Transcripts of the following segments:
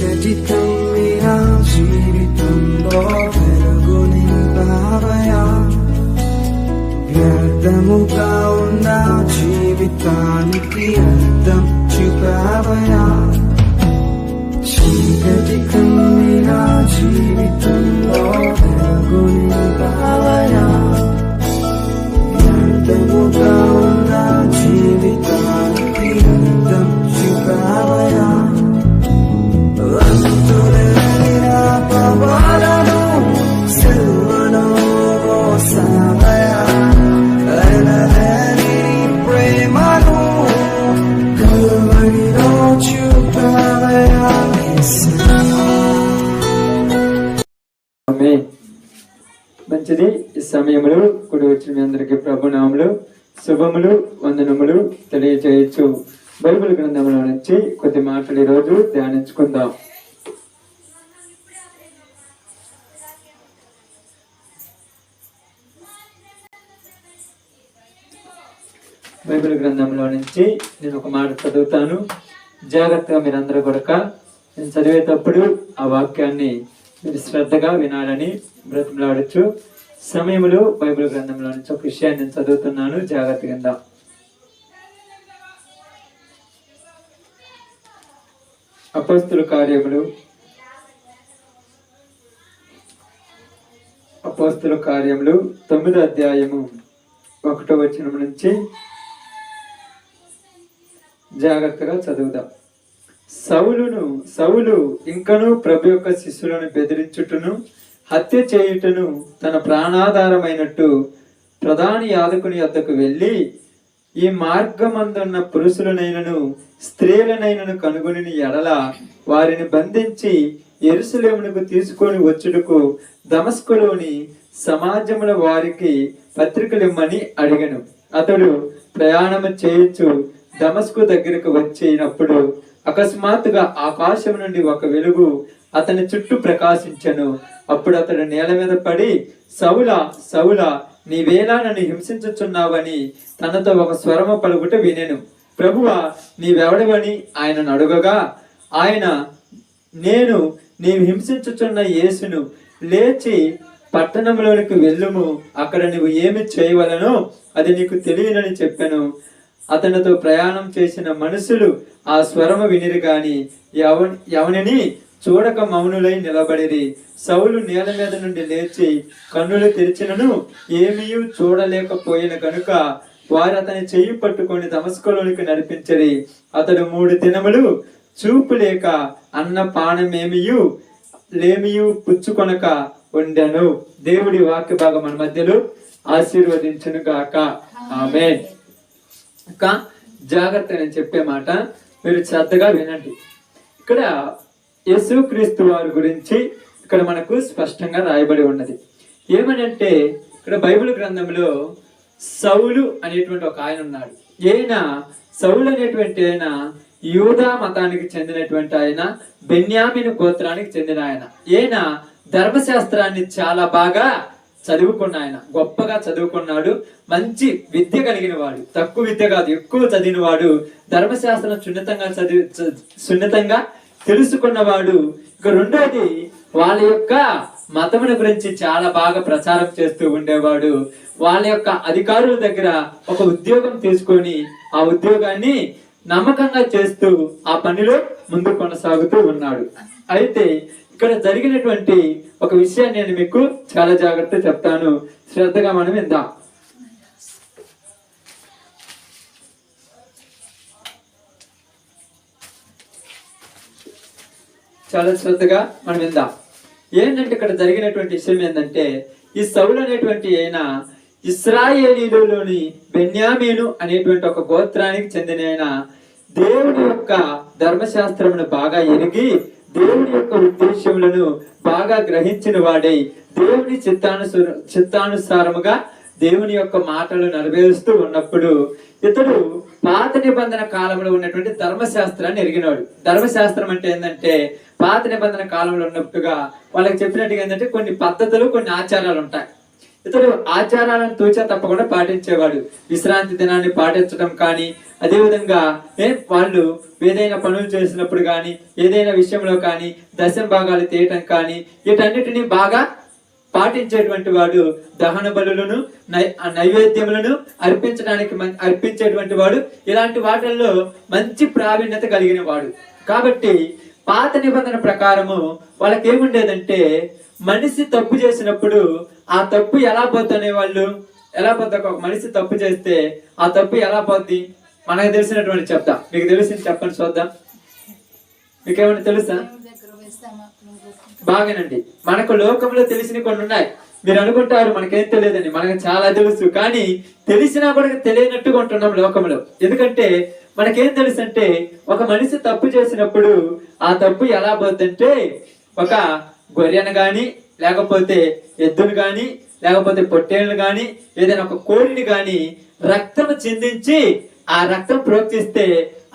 చీకటి కమ్మిన జీవితంలో వెలుగు నింపావయా, వ్యర్థముగా ఉన్న జీవితానికి అర్థం చూపావయా. చీకటి కమ్మిన జీవితంలో వెలుగు నింపావయా, వ్యర్థముగా ఉన్న జీవితానికి అర్థం చూపావయా. అంతులేని నా పాపాలను సిలువలో మోసావయా, ఎనలేని ప్రేమను కలువరిలో చూపావయా. మంచిది. ఈ సమయంలో కూడి వచ్చిన మీ అందరికీ ప్రభునామములు శుభములు వందనములు తెలియజేయచ్చు. బైబిల్ గ్రంథంలో నుంచి కొద్ది మాటలు ఈరోజు ధ్యానించుకుందాం. బైబిల్ గ్రంథంలో నుంచి నేను ఒక మాట చదువుతాను. జాగ్రత్తగా మీరందరూ కూడా నేను చదివేటప్పుడు ఆ వాక్యాన్ని మీరు శ్రద్ధగా వినాలని బ్రతిమలాడచ్చు. సమయంలో బైబిల్ గ్రంథంలో నుంచి ఒక విషయాన్ని నేను చదువుతున్నాను, జాగ్రత్తగా. అపోస్తుల కార్యములు 9వ అధ్యాయము 1వ వచనం నుంచి జాగ్రత్తగా చదువుదాం. సౌలు ఇంకను ప్రభు యొక్క శిష్యులను బెదిరించుటను హత్య చేయుటను తన ప్రాణాధారమైనట్టు ప్రధాని యాజకుని వద్దకు వెళ్ళి, ఈ మార్గమందున్న పురుషులనైనను స్త్రీలనైనను కనుగొని ఎడల వారిని బంధించి యెరూషలేమునకు తీసుకొని వచ్చుటకు దమస్కులోని సమాజముల వారికి పత్రికలిమ్మని అడిగను. అతడు ప్రయాణము చేయొచ్చు దమస్కు దగ్గరకు వచ్చినప్పుడు అకస్మాత్తుగా ఆకాశం నుండి ఒక వెలుగు అతని చుట్టూ ప్రకాశించెను. అప్పుడు అతడు నేల మీద పడి, సౌలా సౌలా, నీవేలా నన్ను హింసించుచున్నావని తనతో ఒక స్వరము పలుకుట వినెను. ప్రభువా, నీవెవడవని ఆయనను అడుగగా, ఆయన, నేను నీవు హింసించుచున్న యేసును, లేచి పట్టణంలోనికి వెళ్ళుము, అక్కడ నువ్వు ఏమి చేయవలనో అది నీకు తెలియనని చెప్పాను. అతనితో ప్రయాణం చేసిన మనుషులు ఆ స్వరము వినిరి గాని ఎవనిని చూడక మౌనులై నిలబడిరి. సౌలు నేల మీద నుండి లేచి కన్నులు తెరిచినను ఏమీ చూడలేకపోయిన కనుక వారు అతని చెయ్యి పట్టుకొని దమస్కులోనికి నడిపించరి. అతడు 3 దినములు చూపు లేక అన్న పానమేమియు లేమియు పుచ్చుకొనక ఉండెను. దేవుడి వాక్య భాగం మన మధ్యలో ఆశీర్వదించును గాక. ఆమేన్. జాగ్రత్త, నేను చెప్పే మాట మీరు శ్రద్ధగా వినండి. ఇక్కడ యేసుక్రీస్తు వారి గురించి ఇక్కడ మనకు స్పష్టంగా రాయబడి ఉన్నది. ఏమనంటే ఇక్కడ బైబిల్ గ్రంథంలో సౌలు అనేటువంటి ఒక ఆయన ఉన్నాడు. సౌలు అనేటువంటి ఆయన యూదా మతానికి చెందినటువంటి ఆయన, బెన్యామీను గోత్రానికి చెందిన ఆయన. ధర్మశాస్త్రాన్ని చాలా బాగా చదువుకున్న ఆయన, గొప్పగా చదువుకున్నాడు, మంచి విద్య కలిగిన వాడు, తక్కువ విద్య కాదు ఎక్కువ చదివిన వాడు, ధర్మశాస్త్రం సున్నితంగా తెలుసుకున్నవాడు. ఇక రెండోది, వాళ్ళ యొక్క మతముల గురించి చాలా బాగా ప్రచారం చేస్తూ ఉండేవాడు. వాళ్ళ యొక్క అధికారుల దగ్గర ఒక ఉద్యోగం తీసుకొని ఆ ఉద్యోగాన్ని నమ్మకంగా చేస్తూ ఆ పనిలో ముందు కొనసాగుతూ ఉన్నాడు. అయితే ఇక్కడ జరిగినటువంటి ఒక విషయాన్ని నేను మీకు చాలా జాగ్రత్తగా చెప్తాను, శ్రద్ధగా మనం విందాం. చాలా శ్రద్ధగా మనం విందాం. ఏంటంటే ఇక్కడ జరిగినటువంటి విషయం ఏంటంటే, ఈ సౌలు అనేటువంటి ఆయన ఇశ్రాయేలీలోని బెన్యామీను అనేటువంటి ఒక గోత్రానికి చెందిన ఆయన. దేవుడి యొక్క ధర్మశాస్త్రమును బాగా ఎరిగి దేవుడి యొక్క ఉద్దేశములను బాగా గ్రహించిన వాడై దేవుని చిత్తానుసారముగా దేవుని యొక్క మాటలు నెరవేరుస్తూ ఉన్నప్పుడు ఇతడు పాత నిబంధన కాలంలో ఉన్నటువంటి ధర్మశాస్త్రాన్ని ఎరిగినాడు. ధర్మశాస్త్రం అంటే ఏంటంటే, పాత నిబంధన కాలంలో ఉన్నట్టుగా వాళ్ళకి చెప్పినట్టుగా ఏంటంటే కొన్ని పద్ధతులు, కొన్ని ఆచారాలు ఉంటాయి. ఇతడు ఆచారాలను తూచా తప్పకుండా పాటించేవాడు. విశ్రాంతి దినాన్ని పాటించడం కానీ, అదేవిధంగా వాళ్ళు ఏదైనా పనులు చేసినప్పుడు కానీ, ఏదైనా విషయంలో కానీ దశమ భాగాలు తీయటం కానీ, వీటన్నిటిని బాగా పాటించేటువంటి వాడు. దహన బలులను నైవేద్యములను అర్పించేటువంటి వాడు. ఇలాంటి వాటిల్లో మంచి ప్రావీణ్యత కలిగిన వాడు. కాబట్టి పాత నిబంధన ప్రకారము వాళ్ళకి ఏముండేదంటే, మనిషి తప్పు చేసినప్పుడు ఆ తప్పు ఎలా పోద్దనే వాళ్ళు ఎలా పోద్ది. ఒక మనిషి తప్పు చేస్తే ఆ తప్పు ఎలా పోద్ది మనకు తెలిసినటువంటి చెప్తా. మీకు తెలిసింది చెప్పండి చూద్దాం. మీకేమైనా తెలుసా? బాగానండి. మనకు లోకంలో తెలిసిన కొన్ని ఉన్నాయి. మీరు అనుకుంటారు మనకేం తెలియదని, మనకు చాలా తెలుసు. కానీ తెలిసినా కూడా తెలియనట్టుగా ఉంటున్నాం లోకంలో. ఎందుకంటే మనకేం తెలుసు అంటే, ఒక మనిషి తప్పు చేసినప్పుడు ఆ తప్పు ఎలా పోద్దంటే, ఒక గొర్రెను గాని, లేకపోతే ఎద్దును గాని, లేకపోతే పొట్టేళ్ళను గాని, ఏదైనా ఒక కోడిని గాని రక్తం చిందించి ఆ రక్తం ప్రోక్షిస్తే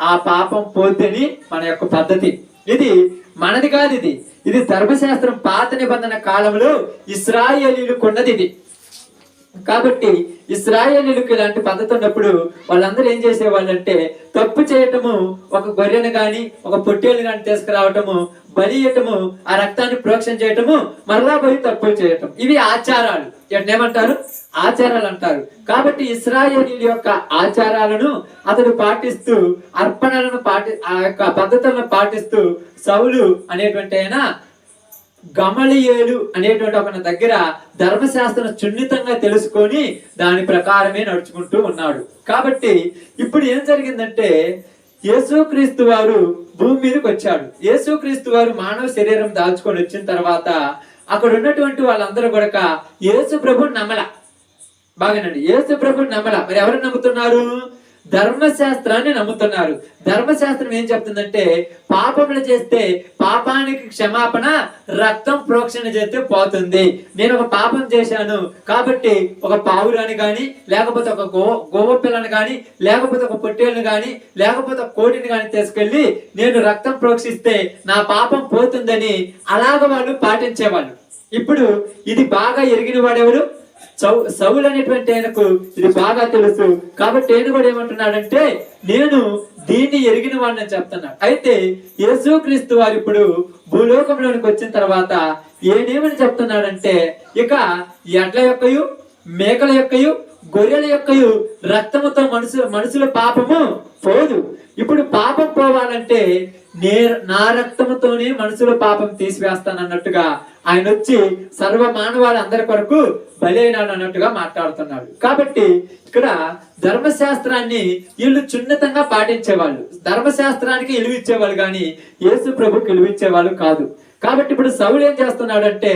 ఆ పాపం పోద్దని మన యొక్క పద్ధతి. ఇది మనది కాదు. ఇది ధర్మశాస్త్రం పాత నిబంధన కాలంలో ఇశ్రాయేలీలకు ఉన్నది ఇది. కాబట్టి ఇశ్రాయేలీలకు ఇలాంటి పద్ధతి ఉన్నప్పుడు వాళ్ళందరూ ఏం చేసేవాళ్ళంటే, తప్పు చేయటము, ఒక గొర్రెను గాని ఒక పొట్టేలు గాని తీసుకురావటము, బలి ఇవ్వటము, ఆ రక్తాన్ని ప్రోక్షణ చేయటము, మరలా పోయి తప్పులు చేయటం, ఇవి ఆచారాలు. ఏమంటారు? ఆచారాలు అంటారు. కాబట్టి ఇశ్రాయేలీల యొక్క ఆచారాలను అతడు పాటిస్తూ, అర్పణలను ఆ యొక్క పద్ధతులను పాటిస్తూ, సౌలు అనేటువంటి ఆయన గమలియేలు అనేటువంటి ఒక దగ్గర ధర్మశాస్త్రం సున్నితంగా తెలుసుకొని దాని ప్రకారమే నడుచుకుంటూ ఉన్నాడు. కాబట్టి ఇప్పుడు ఏం జరిగిందంటే, యేసుక్రీస్తు వారు భూమి మీదకి వచ్చాడు. యేసుక్రీస్తు వారు మానవ శరీరం దాల్చుకొని వచ్చిన తర్వాత అక్కడ ఉన్నటువంటి వాళ్ళందరూ కూడా యేసు ప్రభుని నమ్మల. బాగానండి, యేసు ప్రభుని నమ్మల. మరి ఎవరు నమ్ముతున్నారు? ధర్మశాస్త్రాన్ని నమ్ముతున్నారు. ధర్మశాస్త్రం ఏం చెప్తుందంటే, పాపములు చేస్తే పాపానికి క్షమాపణ, రక్తం ప్రోక్షణ చేస్తే పోతుంది. నేను ఒక పాపం చేశాను కాబట్టి ఒక పావురాని గాని, లేకపోతే ఒక గోవ పిల్లని గాని, లేకపోతే ఒక పొట్టేళ్ళని గాని, లేకపోతే ఒక కోడిని గాని తీసుకెళ్లి నేను రక్తం ప్రోక్షిస్తే నా పాపం పోతుందని అలాగ వాళ్ళు పాటించేవాళ్ళు. ఇప్పుడు ఇది బాగా ఎరిగిన వాడెవరు? సౌలు అనేటువంటి ఆయనకు ఇది బాగా తెలుసు. కాబట్టి ఆయన కూడా ఏమంటున్నాడంటే, నేను దీన్ని ఎరిగిన వాడిని చెప్తున్నాడు. అయితే యేసుక్రీస్తు వారు ఇప్పుడు భూలోకంలోనికి వచ్చిన తర్వాత ఏమని చెప్తున్నాడంటే, ఇక ఎడ్ల యొక్కయు, మేకల యొక్కయు, గొర్రెల యొక్కయు రక్తముతో మనుషుల పాపము పోదు. ఇప్పుడు పాపం పోవాలంటే నా రక్తముతోనే మనుషుల పాపం తీసివేస్తానన్నట్టుగా ఆయన వచ్చి సర్వ మానవాళి అందరి కొరకు బలి అయినాడు అన్నట్టుగా మాట్లాడుతున్నాడు. కాబట్టి ఇక్కడ ధర్మశాస్త్రాన్ని వీళ్ళు సున్నితంగా పాటించేవాళ్ళు. ధర్మశాస్త్రానికి విలువ ఇచ్చేవాళ్ళు కానీ యేసు ప్రభుకి విలువ ఇచ్చేవాళ్ళు కాదు. కాబట్టి ఇప్పుడు సౌలు ఏం చేస్తున్నాడంటే,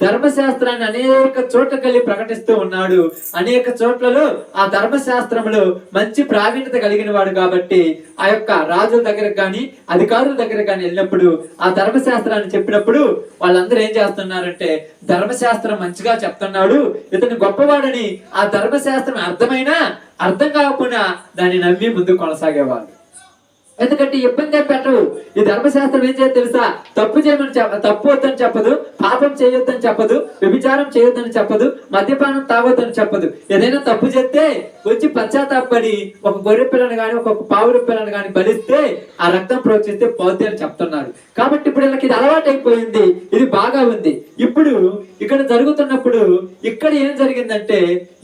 ధర్మశాస్త్రాన్ని అనేక చోట్లకెళ్ళి ప్రకటిస్తూ ఉన్నాడు. అనేక చోట్లలో ఆ ధర్మశాస్త్రంలో మంచి ప్రావీణ్యత కలిగిన వాడు కాబట్టి ఆ యొక్క రాజుల దగ్గరకు కానీ అధికారుల దగ్గర కానీ వెళ్ళినప్పుడు ఆ ధర్మశాస్త్రాన్ని చెప్పినప్పుడు వాళ్ళందరూ ఏం చేస్తున్నారంటే, ధర్మశాస్త్రం మంచిగా చెప్తున్నాడు, ఇతను గొప్పవాడని ఆ ధర్మశాస్త్రం అర్థమైనా అర్థం కాకపోయినా దాన్ని నమ్మి ముందు కొనసాగేవాళ్ళు. ఎందుకంటే ఇబ్బంది పెట్టవు. ఈ ధర్మశాస్త్రం ఏం చేయదు తెలుసా? తప్పు చేయమని తప్పు వద్దని చెప్పదు, పాపం చేయొద్దని చెప్పదు, వ్యభిచారం చేయొద్దని చెప్పదు, మద్యపానం తాగొద్దని చెప్పదు. ఏదైనా తప్పు చేస్తే వచ్చి పశ్చాత్తాపడి ఒక గొర్రె పిల్లని కానీ ఒక పావుర పిల్లని కానీ బలిస్తే ఆ రక్తం ప్రోక్షిస్తే పోతే అని చెప్తున్నారు. కాబట్టి ఇప్పుడు వీళ్ళకి ఇది అలవాటు అయిపోయింది. ఇది బాగా ఉంది. ఇప్పుడు ఇక్కడ జరుగుతున్నప్పుడు ఇక్కడ ఏం జరిగిందంటే,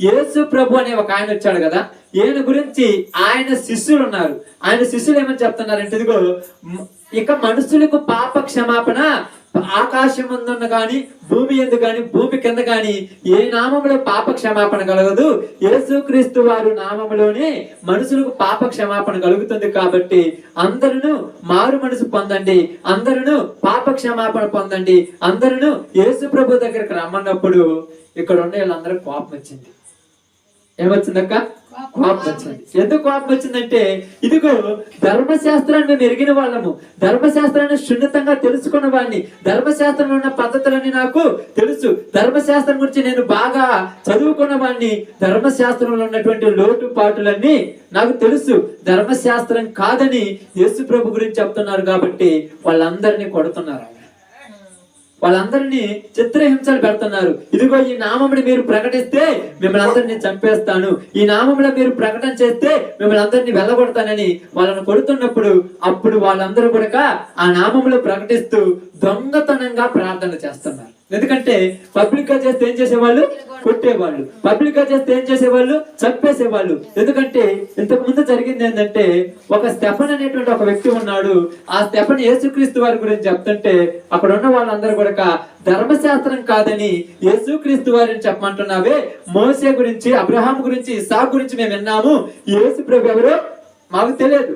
యేసు ప్రభు అనే ఒక ఆయన వచ్చాడు కదా, ఈయన గురించి ఆయన శిష్యులు ఉన్నారు. ఆయన శిష్యులు ఏమని చెప్తున్నారంటే, ఇదిగో ఇక మనుషులకు పాప క్షమాపణ ఆకాశం ముందున్న గాని భూమి ఎందు గాని భూమి కింద గాని ఏ నామములో పాప క్షమాపణ కలగదు, యేసుక్రీస్తు వారు నామములోనే మనుషులకు పాప క్షమాపణ కలుగుతుంది. కాబట్టి అందరూ మారు మనసు పొందండి, అందరూ పాప క్షమాపణ పొందండి, అందరూ యేసు ప్రభు దగ్గరికి రమ్మన్నప్పుడు ఇక్కడ ఉన్న వీళ్ళందరూ కోపం వచ్చింది. ఏమొచ్చిందక్క? కోపం వచ్చింది. ఎందుకు కోపం వచ్చిందంటే, ఇదిగో ధర్మశాస్త్రాన్ని మేము ఎరిగిన వాళ్ళము, ధర్మశాస్త్రాన్ని సున్నితంగా తెలుసుకున్న వాడిని, ధర్మశాస్త్రంలో ఉన్న పద్ధతులన్నీ నాకు తెలుసు, ధర్మశాస్త్రం గురించి నేను బాగా చదువుకున్న వాడిని, ధర్మశాస్త్రంలో ఉన్నటువంటి లోటుపాటులన్నీ నాకు తెలుసు, ధర్మశాస్త్రం కాదని యేసు ప్రభు గురించి చెప్తున్నారు. కాబట్టి వాళ్ళందరినీ కొడుతున్నారు. వాళ్ళందరినీ చిత్రహింసలు పెడుతున్నారు. ఇదిగో ఈ నామముని మీరు ప్రకటిస్తే మిమ్మల్ని అందరినీ చంపేస్తాను, ఈ నామంలో మీరు ప్రకటన చేస్తే మిమ్మల్ని అందరినీ వెళ్ళగొడతానని వాళ్ళని కొడుతున్నప్పుడు అప్పుడు వాళ్ళందరూ కూడా ఆ నామంలో ప్రకటిస్తూ దొంగతనంగా ప్రార్థన చేస్తున్నారు. ఎందుకంటే పబ్లిక్ గా చేస్తే ఏం చేసేవాళ్ళు? కొట్టేవాళ్ళు. పబ్లిక్ గా చేస్తే ఏం చేసేవాళ్ళు? చంపేసేవాళ్ళు. ఎందుకంటే ఇంతకు ముందు జరిగింది ఏంటంటే, ఒక స్టెఫన్ అనేటువంటి ఒక వ్యక్తి ఉన్నాడు. ఆ స్టెఫన్ యేసుక్రీస్తు వారి గురించి చెప్తుంటే అక్కడ ఉన్న వాళ్ళందరూ కూడా ధర్మశాస్త్రం కాదని యేసుక్రీస్తు వారిని చెప్పమంటున్నావే, మోసే గురించి, అబ్రహాం గురించి, ఇస్సాకు గురించి మేము విన్నాము, యేసు ప్రభు ఎవరో మాకు తెలియదు,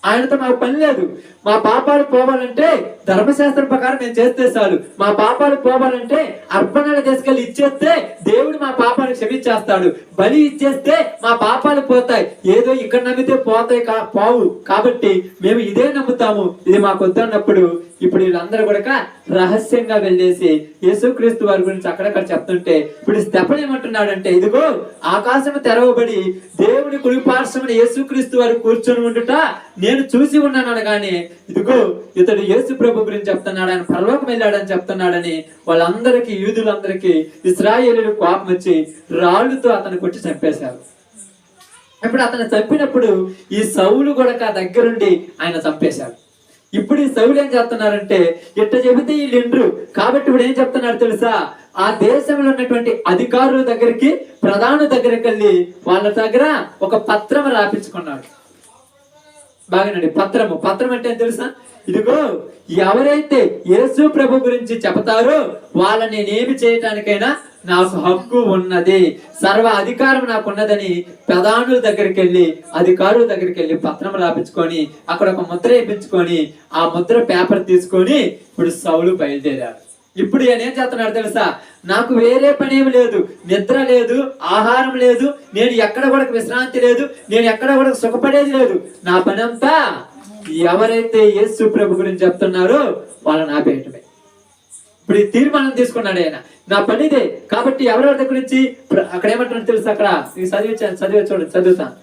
ఆయనతో మాకు పని లేదు, మా పాపాలు పోవాలంటే ధర్మశాస్త్రం ప్రకారం మేము చేస్తే చాలు, మా పాపాలు పోవాలంటే అర్పణలు తీసుకెళ్ళి ఇచ్చేస్తే దేవుడు మా పాపాలు క్షమించేస్తాడు, బలి ఇచ్చేస్తే మా పాపాలు పోతాయి, ఏదో ఇక్కడ నమ్మితే పోతాయి పోవు, కాబట్టి మేము ఇదే నమ్ముతాము, ఇది మాకు వద్దన్నప్పుడు ఇప్పుడు వీళ్ళందరూ కూడా రహస్యంగా వెళ్ళేసి యేసుక్రీస్తు వారి గురించి అక్కడక్కడ చెప్తుంటే ఇప్పుడు స్టెఫన్ ఏమంటున్నాడంటే, ఇదిగో ఆకాశము తెరవబడి దేవుని కుడిపార్శ్వమున యేసుక్రీస్తు వారు కూర్చొని ఉండుట నేను చూసి ఉన్నాను అనగానే, ఇదిగో ఇతడు యేసు ప్రభు గురించి చెప్తున్నాడు, ఆయన పరలోకం వెళ్ళాడని చెప్తున్నాడని వాళ్ళందరికీ, యూదులందరికీ, ఇశ్రాయేలీయులు కోపం వచ్చి రాళ్లతో అతను కొట్టి చంపేశారు. ఇప్పుడు అతను చంపినప్పుడు ఈ సౌలు కూడా దగ్గరుండి ఆయన చంపేశాడు. ఇప్పుడు ఈ సౌలు ఏం చేస్తున్నారంటే, ఇట్ట చెబితే వీళ్ళు ఇండ్రు కాబట్టి ఇప్పుడు ఏం చెప్తున్నారు తెలుసా, ఆ దేశంలో ఉన్నటువంటి అధికారుల దగ్గరికి, ప్రధాని దగ్గరికి వెళ్ళి వాళ్ళ దగ్గర ఒక పత్రం రాపించుకున్నాడు. బాగానండి, పత్రం అంటే ఏం తెలుసా, ఇదిగో ఎవరైతే యేసు ప్రభు గురించి చెబుతారో వాళ్ళని నేనేమి చేయటానికైనా నాకు హక్కు ఉన్నది, సర్వ అధికారం నాకు ఉన్నదని ప్రధానుల దగ్గరికి వెళ్ళి, అధికారుల దగ్గరికి వెళ్ళి పత్రం రాపించుకొని అక్కడ ఒక ముద్ర వేయించుకొని ఆ ముద్ర పేపర్ తీసుకొని ఇప్పుడు సౌలు బయలుదేరారు. ఇప్పుడు ఆయన ఏం చేస్తున్నాడు తెలుసా, నాకు వేరే పని ఏమి లేదు, నిద్ర లేదు, ఆహారం లేదు, నేను ఎక్కడ కూడా విశ్రాంతి లేదు, నేను ఎక్కడ కూడా సుఖపడేది లేదు, నా పని అంతా ఎవరైతే యేసు ప్రభు గురించి చెప్తున్నారో వాళ్ళని ఆపేయటమే. ఇప్పుడు ఈ తీర్మానం తీసుకున్నాడు ఆయన, నా పనిదే, కాబట్టి ఎవరెవరి దగ్గర నుంచి అక్కడ ఏమంటున్నాడు తెలుసా, అక్కడ చదువుతాను.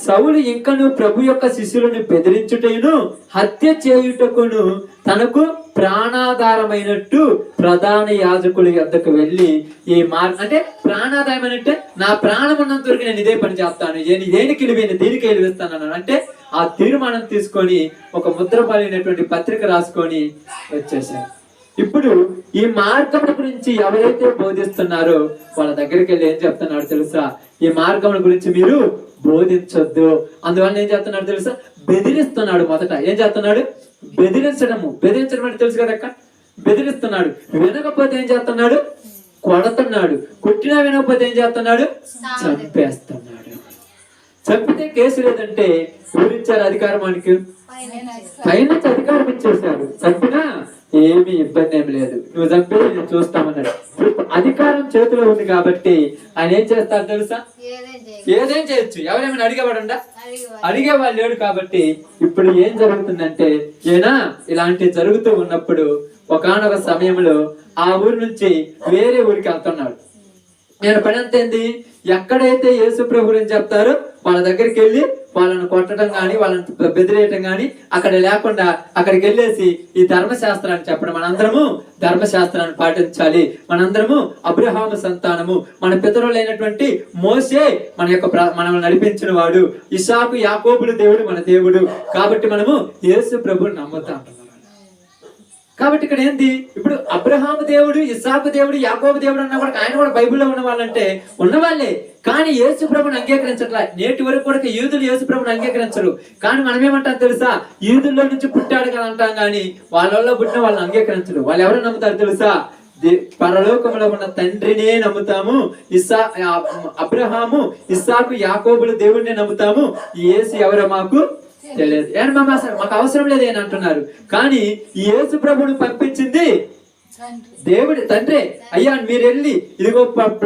సౌలు ఇంకను ప్రభు యొక్క శిష్యులను బెదిరించుటను హత్య చేయుటకును తనకు ప్రాణాధారమైనట్టు ప్రధాన యాజకుల యొద్దకు వెళ్ళి ఈ అంటే ప్రాణాధారం అంటే నా ప్రాణం ఉన్నంత వరకు నేను ఇదే పని చేస్తాను, దేనికి దీనికి వెలివేస్తాను అన్నాను. అంటే ఆ తీర్మానం తీసుకొని ఒక ముద్రపడినటువంటి పత్రిక రాసుకొని వచ్చేసారు. ఇప్పుడు ఈ మార్గం గురించి ఎవరైతే బోధిస్తున్నారో వాళ్ళ దగ్గరికి వెళ్ళి ఏం చెప్తున్నాడు తెలుసా, ఈ మార్గం గురించి మీరు బోధించొద్దు, అందువల్ల ఏం చేస్తున్నాడు తెలుసా, బెదిరిస్తున్నాడు. మొదట ఏం చేస్తున్నాడు, బెదిరించడం అంటే తెలుసు కదక్క, బెదిరిస్తున్నాడు. వినకపోతే ఏం చేస్తున్నాడు, కొడుతున్నాడు. కొట్టినా వినకపోతే ఏం చేస్తున్నాడు, చంపేస్తున్నాడు. చంపితే కేసు లేదంటే ఎవరిచ్చారు అధికారం, ఆయనకి పైనుంచి అధికారం ఇచ్చేసాడు. చంపినా ఏమీ ఇబ్బంది ఏమి లేదు, నువ్వు చంపేది నేను చూస్తామన్నాడు. అధికారం చేతిలో ఉంది కాబట్టి ఆయన ఏం చేస్తారు తెలుసా, ఏదేం చేయొచ్చు. ఎవరేమైనా అడిగేవాడుండా, అడిగేవాళ్ళు లేడు. కాబట్టి ఇప్పుడు ఏం జరుగుతుందంటే, ఏనా ఇలాంటివి జరుగుతూ ఉన్నప్పుడు ఒకానొక సమయంలో ఆ ఊరి నుంచి వేరే ఊరికి వెళ్తున్నాడు. నేను పని అంత ఏంది, ఎక్కడైతే యేసు ప్రభు గురించి చెప్తారో వాళ్ళ దగ్గరికి వెళ్ళి వాళ్ళని కొట్టడం కానీ, వాళ్ళని బెదిరేయటం కానీ అక్కడ లేకుండా అక్కడికి వెళ్ళేసి ఈ ధర్మశాస్త్రాన్ని చెప్పడం, మనందరము ధర్మశాస్త్రాన్ని పాటించాలి, మనందరము అబ్రహాము సంతానము, మన పితరులైనటువంటి మోసే మనల్ని నడిపించిన వాడు, ఇస్సాకు యాకోబుల దేవుడు మన దేవుడు, కాబట్టి మనము యేసు ప్రభుని నమ్ముతాం. కాబట్టి ఇక్కడ ఏంది, ఇప్పుడు అబ్రహాము దేవుడు, ఇస్సాకు దేవుడు, యాకోబు దేవుడు అన్నా కూడా ఆయన కూడా బైబిల్లో ఉన్న వాళ్ళంటే ఉన్నవాళ్ళే, కానీ యేసు ప్రభుని అంగీకరించట్లా. నేటి వరకు కూడా యూదులు యేసు ప్రభుని అంగీకరించరు. కానీ మనం ఏమంటాం తెలుసా, యూదుల్లో నుంచి పుట్టాడు కదా అంటాం, కానీ వాళ్ళలో పుట్టిన వాళ్ళని అంగీకరించరు. వాళ్ళు ఎవరు నమ్ముతారు తెలుసా, పరలోకంలో ఉన్న తండ్రినే నమ్ముతాము, అబ్రహాము, ఇస్సాకు, యాకోబుల దేవుడినే నమ్ముతాము, యేసు ఎవరో మాకు తెలియదు, మాకు అవసరం లేదు అని అంటున్నారు. కానీ యేసు ప్రభుని పంపించింది దేవుడి తండ్రి. అయ్యా మీరు వెళ్ళి ఇదిగో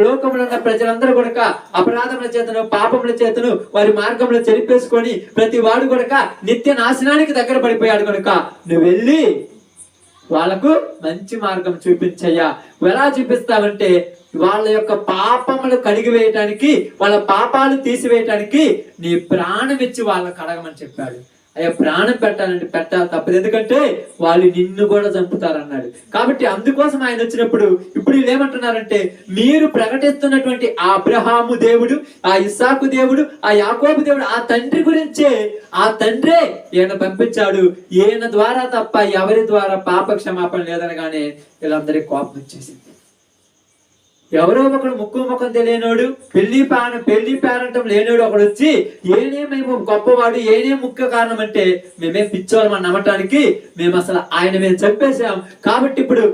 లోకంలో ఉన్న ప్రజలందరూ కూడా అపరాధముల చేతను, పాపముల చేతను వారి మార్గంలో చెరిపేసుకొని ప్రతి వాడు కూడా నిత్య నాశనానికి దగ్గర పడిపోయాడు కనుక నువ్వు వెళ్ళి వాళ్ళకు మంచి మార్గం చూపించయ్యా. ఎలా చూపిస్తావంటే, వాళ్ళ యొక్క పాపములు కడిగి వేయటానికి, వాళ్ళ పాపాలు తీసివేయటానికి నీ ప్రాణం ఇచ్చి వాళ్ళని కడగమని చెప్పాడు. అయ్యా ప్రాణం పెట్టాలంటే పెట్టాలి తప్పదు, ఎందుకంటే వాళ్ళు నిన్ను కూడా చంపుతారన్నాడు. కాబట్టి అందుకోసం ఆయన వచ్చినప్పుడు ఇప్పుడు వీళ్ళు ఏమంటున్నారంటే, మీరు ప్రకటిస్తున్నటువంటి ఆ అబ్రహాము దేవుడు, ఆ ఇస్సాకు దేవుడు, ఆ యాకోబు దేవుడు, ఆ తండ్రి గురించే, ఆ తండ్రే ఈయన పంపించాడు, ఈయన ద్వారా తప్ప ఎవరి ద్వారా పాప క్షమాపణ లేదనగానే వీళ్ళందరికీ కోపం వచ్చేసింది. ఎవరో ఒకడు ముక్కు ముఖం తెలియనోడు, పెళ్లి పేరంటం లేనోడు ఒకడు వచ్చి ఏనే మేము గొప్పవాడు, ఏనే ముఖ్య కారణం అంటే మేమేం పిచ్చోళ్ళం అని నమ్మటానికి మేము అసలు మేము చంపేశాం, కాబట్టి ఇప్పుడు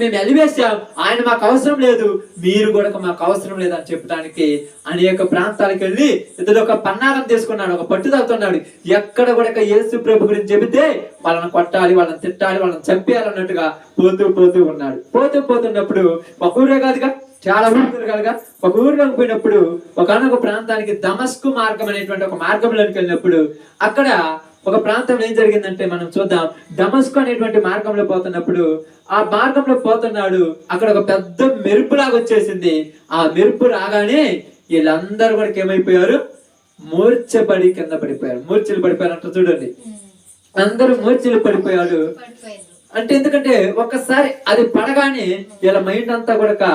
మేము ఎలివేశాం, ఆయన మాకు అవసరం లేదు, మీరు కూడా మాకు అవసరం లేదు అని చెప్పడానికి అనేక ప్రాంతాలకు వెళ్ళి ఇతడు ఒక పన్నాగం తీసుకున్నాడు, ఒక పట్టుదలుతున్నాడు. ఎక్కడ కూడా యేసు ప్రభు గురించి చెబితే వాళ్ళని కొట్టాలి, వాళ్ళని తిట్టాలి, వాళ్ళని చంపేయాలన్నట్టుగా పోతూ ఉన్నాడు. పోతున్నప్పుడు ఒక ఊరే కాదుగా, చాలా ఊరు కలగా ఒక ఊరిలోకి పోయినప్పుడు ఒక ప్రాంతానికి దమస్కు మార్గం అనేటువంటి ఒక మార్గంలోకి వెళ్ళినప్పుడు అక్కడ ఒక ప్రాంతంలో ఏం జరిగిందంటే మనం చూద్దాం. దమస్కు అనేటువంటి మార్గంలో పోతున్నప్పుడు ఆ మార్గంలో పోతున్నాడు, అక్కడ ఒక పెద్ద మెరుపులాగా వచ్చేసింది. ఆ మెరుపు రాగానే వీళ్ళందరూ కూడా ఏమైపోయారు, మూర్ఛపడి కింద పడిపోయారు. మూర్ఛలు పడిపోయారు అంట చూడండి, అందరూ మూర్ఛలు పడిపోయాడు. అంటే ఎందుకంటే ఒక్కసారి అది పడగానే ఇలా మైండ్ అంతా కూడా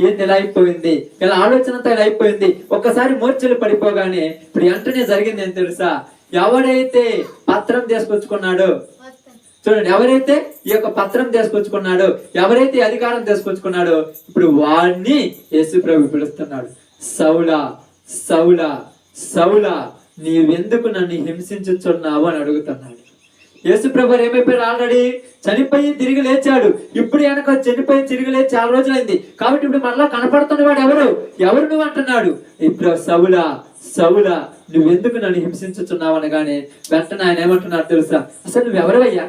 ఏంది ఇలా అయిపోయింది, ఇలా ఆలోచన అంతా ఇలా అయిపోయింది. ఒక్కసారి మూర్ఛలు పడిపోగానే ఇప్పుడు వెంటనే జరిగింది ఏం తెలుసా, ఎవరైతే పత్రం తీసుకొచ్చుకున్నాడో చూడండి, ఎవరైతే ఈ యొక్క పత్రం తీసుకొచ్చుకున్నాడో, ఎవరైతే అధికారం తీసుకొచ్చుకున్నాడో ఇప్పుడు వాడిని యేసు ప్రభు పిలుస్తున్నాడు. సౌలా సౌలా సౌలా నీవెందుకు నన్ను హింసించుచున్నావు అని అడుగుతున్నాడు. యేసు ప్రభు ఏమైపోయాడు, ఆల్రెడీ చనిపోయి తిరిగి లేచాడు. ఇప్పుడు వెనక చనిపోయి తిరిగి లేచి చాలా రోజులైంది, కాబట్టి ఇప్పుడు మరలా కనపడుతున్నవాడు ఎవరు నువ్వు అంటున్నాడు. ఇప్పుడు సౌలా సౌలా నువ్వెందుకు నన్ను హింసించుచున్నావు అనగానే వెంటనే ఆయన ఏమంటున్నాడు తెలుసా, అసలు నువ్వెవరివయ్యా,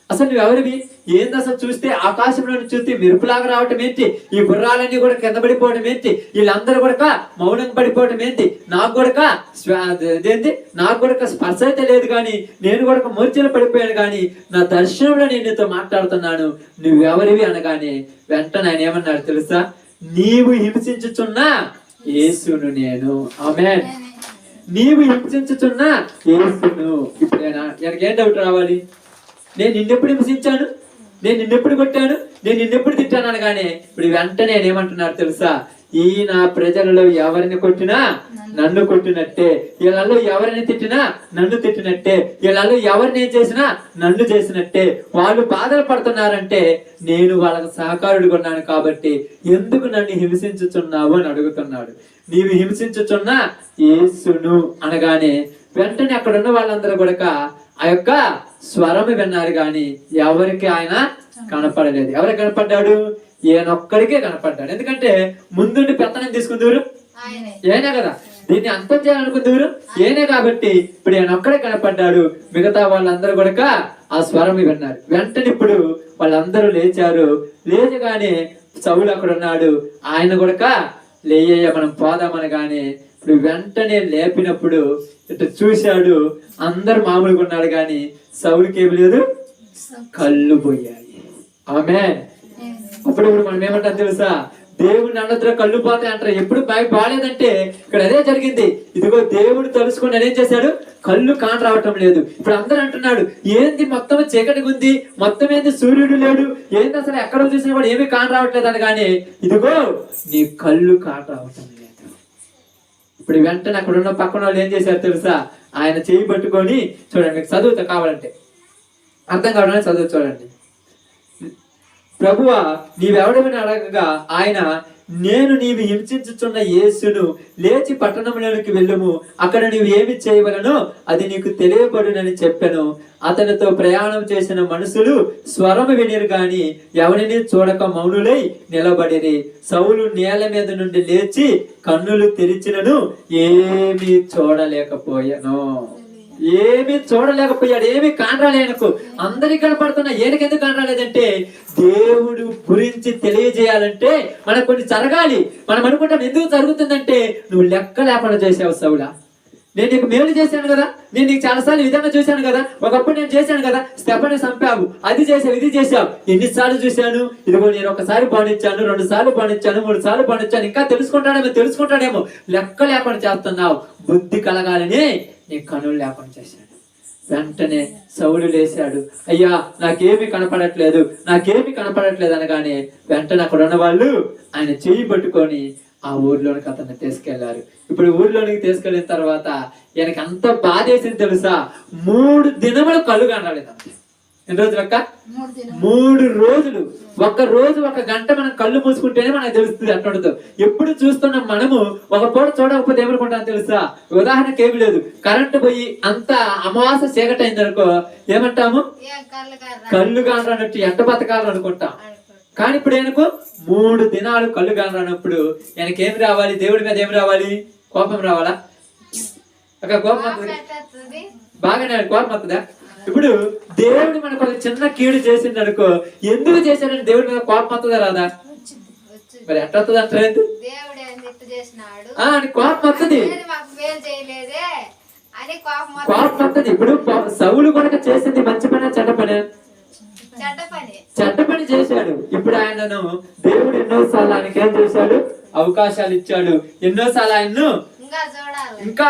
అసలు నువ్వెవరివి, ఏంది అసలు చూస్తే ఆకాశంలో చూస్తే మెరుపులాగా రావటం ఏంటి, ఈ గుర్రాలన్నీ కూడా కింద పడిపోవడం ఏంటి, వీళ్ళందరూ కూడా మౌనంగా పడిపోవడం ఏంటి, నాకు కూడా స్పర్శ అయితే లేదు, కానీ నేను కూడా మూర్ఛలు పడిపోయాను, కానీ నా దర్శనంలో నేను నీతో మాట్లాడుతున్నాను, నువ్వెవరివి అనగానే వెంటనే ఆయన ఏమన్నాడు తెలుసా, నీవు హింసించుచున్న యేసును నేను. ఆమేన్. నీవు హింసించుచున్న యేసును. ఇప్పుడు ఏం డౌట్ రావాలి, నేను నిన్నెప్పుడు హింసించాను, నేను నిన్నెప్పుడు కొట్టాను, నేను నిన్నెప్పుడు తిట్టాను అనగానే ఇప్పుడు వెంటనే నేనేమంటున్నారు తెలుసా, ఈ నా ప్రజలలో ఎవరిని కొట్టినా నన్ను కొట్టినట్టే, వీళ్ళలో ఎవరిని తిట్టినా నన్ను తిట్టినట్టే, వీళ్ళలో ఎవరిని ఏం చేసినా నన్ను చేసినట్టే. వాళ్ళు బాధలు పడుతున్నారంటే నేను వాళ్ళకి సహకారుడుగా ఉన్నాను, కాబట్టి ఎందుకు నన్ను హింసించుచున్నావు అని అడుగుతున్నాడు. నీవు హింసించుచున్న యేసును అనగానే వెంటనే అక్కడ ఉన్న వాళ్ళందరూ కూడా ఆ యొక్క స్వరం విన్నారు, కానీ ఎవరికి ఆయన కనపడలేదు. ఎవరికి కనపడ్డాడు, ఈయనొక్కడికే కనపడ్డాడు. ఎందుకంటే ముందుండి పెత్తనం తీసుకుందూరు ఏనే కదా, దీన్ని అంతం చేయాలనుకుందూరు ఏనే, కాబట్టి ఇప్పుడు ఈయన ఒక్కడే కనపడ్డాడు. మిగతా వాళ్ళందరూ కూడా ఆ స్వరం విన్నారు. వెంటనే ఇప్పుడు వాళ్ళందరూ లేచారు. లేచగానే సౌలు అక్కడ ఉన్నాడు, ఆయన కూడా లేయ్య మనం పోదామనగానే ఇప్పుడు వెంటనే లేపినప్పుడు ఇట్లా చూశాడు, అందరు మామూలుగా ఉన్నాడు, కానీ సౌలుకి ఏమి లేదు, కళ్ళు పోయాయి. ఆమేన్. అప్పుడు మనం ఏమంటాం తెలుసా, దేవుడిని అన్నద్ర కళ్ళు పోతాయి అంటారు. ఎప్పుడు బాగాలేదంటే ఇక్కడ అదే జరిగింది. ఇదిగో దేవుడు తలుసుకొని అదేం చేశాడు, కళ్ళు కాన రావటం లేదు. ఇప్పుడు అందరూ అంటున్నాడు, ఏంది మొత్తం చీకటిగా ఉంది, మొత్తం ఏంది సూర్యుడు లేడు, ఏంది అసలు ఎక్కడ చూసినా కూడా ఏమీ కాన రావట్లేదు అనగానే ఇదిగో నీ కళ్ళు కాన రావటం లేదు. ఇప్పుడు వెంటనే అక్కడ ఉన్న పక్కన వాళ్ళు ఏం చేశారు తెలుసా, ఆయన చేయి పట్టుకొని చూడండి, మీకు చదువుతా కావాలంటే అర్థం కావడానికి చదువు చూడండి. ప్రభువా నీవెవడమని అడగగా ఆయన, నేను నీవు హింసించుచున్న యేసును, లేచి పట్టణంలోనికి వెళ్ళుము, అక్కడ నీవు ఏమి చేయవలనో అది నీకు తెలియబడునని చెప్పెను. అతనితో ప్రయాణం చేసిన మనుషులు స్వరము వినిరు, గాని ఎవరిని చూడక మౌనులై నిలబడిరి. సౌలు నేల మీద నుండి లేచి కన్నులు తెరిచినను ఏమీ చూడలేకపోయాను. ఏమి చూడలేకపోయాడు, ఏమి కానరాలేనకు. అందరికి కనపడుతున్నా ఏనకి ఎందుకు కానరాలేదంటే, దేవుడు గురించి తెలియజేయాలంటే మనకు కొన్ని జరగాలి. మనం అనుకుంటాం ఎందుకు జరుగుతుందంటే, నువ్వు లెక్క లేకుండా చేసావు సౌలా. నేను నీకు మేలు చేశాను కదా, నేను నీకు చాలాసార్లు విధంగా చూశాను కదా, ఒకప్పుడు నేను చేశాను కదా, స్టెఫెన్ని చంపావు, అది చేసావు, ఇది చేసావు, ఎన్నిసార్లు చూశాను. ఇదిగో నేను ఒకసారి బాణించాను, 2 సార్లు బాణించాను, 3 సార్లు బాణించాను, ఇంకా తెలుసుకుంటాడేమో లెక్క లేకుండా చేస్తున్నావు. బుద్ధి కలగాలని నీ కనులు లేకుండా చేశాడు. వెంటనే సౌలు లేచాడు. అయ్యా నాకేమి కనపడట్లేదు అనగానే వెంటనే అక్కడ ఉన్న వాళ్ళు ఆయన చెయ్యి పట్టుకొని ఆ ఊర్లోనికి అతన్ని తీసుకెళ్లారు. ఇప్పుడు ఊర్లోనికి తీసుకెళ్ళిన తర్వాత ఈయనకి అంత బాధేసింది తెలుసా, 3 దినములు కళ్ళు కనరాలేదంట. ఎన్ని రోజులు అక్క? 3 రోజులు. ఒక రోజు 1 గంట మనం కళ్ళు మూసుకుంటేనే మనకు తెలుస్తుంది అట్లుండదు. ఎప్పుడు చూస్తున్న మనము ఒక పూట చూడకపోతే ఏమనుకుంటాం తెలుసా? ఉదాహరణకి ఏమి లేదు, కరెంటు పోయి అంత అమావాస్య చీకటి అయింది అనుకో ఏమంటాము? కళ్ళు కానరానట్టు ఎంట బతకాలి అనుకుంటాం. కానీ ఇప్పుడు ఆయనకు 3 దినాలు కళ్ళు కానరానప్పుడు ఆయనకేమి రావాలి? దేవుడి మీద ఏమి రావాలి? కోపం రావాలా? అక్కడ కోపం వస్తుంది, బాగానే కోపం వస్తుందా? ఇప్పుడు దేవుడు మనకు ఒక చిన్న కీడు చేసింది అనుకో, ఎందుకు చేశాడని దేవుడి మీద కోపం వస్తుందా రాదా? మరి ఎట్లా వస్తుంది అంటే కోపం వస్తుంది, కోపం వస్తుంది. ఇప్పుడు సౌలు కూడా చేసింది మంచి పని చెడ్డ పని? చెడ్డ పని చేశాడు. ఇప్పుడు ఆయనను దేవుడు ఎన్నోసార్లు ఆయనకి ఏం చేశాడు? అవకాశాలు ఇచ్చాడు. ఎన్నోసార్లు ఆయన్ను ఇంకా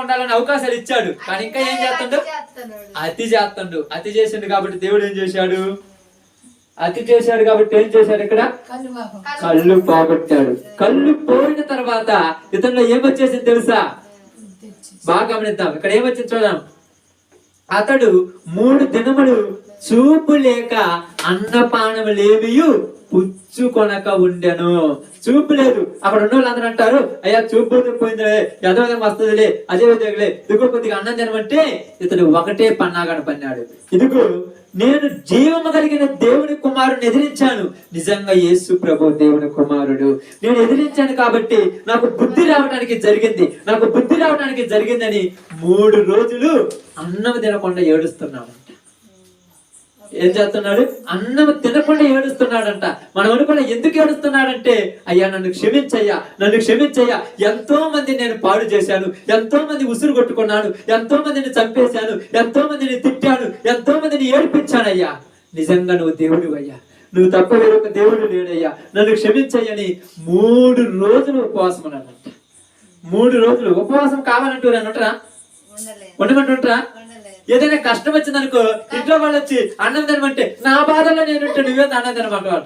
ఉండాలని అవకాశాలు ఇచ్చాడు. కానీ ఇంకా ఏం చేస్తాడు? అతి చేసిండు కాబట్టి దేవుడు ఏం చేశాడు? అతి చేశాడు కాబట్టి ఏం చేశాడు? ఇక్కడ కళ్ళు పోగొట్టాడు. కళ్ళు పోయిన తర్వాత ఇతనిలో ఏమొచ్చేసింది తెలుసా? బాగా గమనిద్దాం. ఇక్కడ ఏమొచ్చింది చూద్దాం. అతడు 3 దినములు చూపు లేక అన్నపానములేమియు పుచ్చుకొనక ఉండెను. చూపు లేదు. అక్కడ ఉన్న వాళ్ళందరూ అంటారు, అయ్యా చూపు పోయిందిలే, యథోదయం వస్తుందిలే, అదే విధంగా ఇదిగో కొద్దిగా అన్నం తినమంటే ఇతడు ఒకటే పన్నాగాను పన్నాడు. ఇదిగో నేను జీవము కలిగిన దేవుని కుమారుని ఎదిరించాను. నిజంగా యేసు ప్రభు దేవుని కుమారుడు. నేను ఎదిరించాను కాబట్టి నాకు బుద్ధి రావడానికి జరిగిందని 3 రోజులు అన్నం తినకుండా ఏడుస్తున్నాను. ఏం చేస్తున్నాడు? అన్నం తినకుండా ఏడుస్తున్నాడంట. మనం అనుకున్న ఎందుకు ఏడుస్తున్నాడంటే, అయ్యా నన్ను క్షమించయ్యా, ఎంతో మంది నేను పాడు చేశాను, ఎంతో మంది ఉసురు కొట్టుకున్నాను, ఎంతో మందిని చంపేశాను, ఎంతో మందిని తిట్టాను, ఎంతో మందిని ఏడిపించానయ్యా. నిజంగా నువ్వు దేవుడు అయ్యా, నువ్వు తప్ప వేరొక దేవుడు లేడయ్యా, నన్ను క్షమించయ్యని 3 రోజులు ఉపవాసం ఉన్నాడంట. 3 రోజులు ఉపవాసం కావాలంటారా? ఉండమంటారా? ఏదైనా కష్టం వచ్చిందనుకో ఇంట్లో వాళ్ళు వచ్చి అన్నం తినమంటే నా బాధల్లో నేను నువ్వే అన్నం తినమంటావు.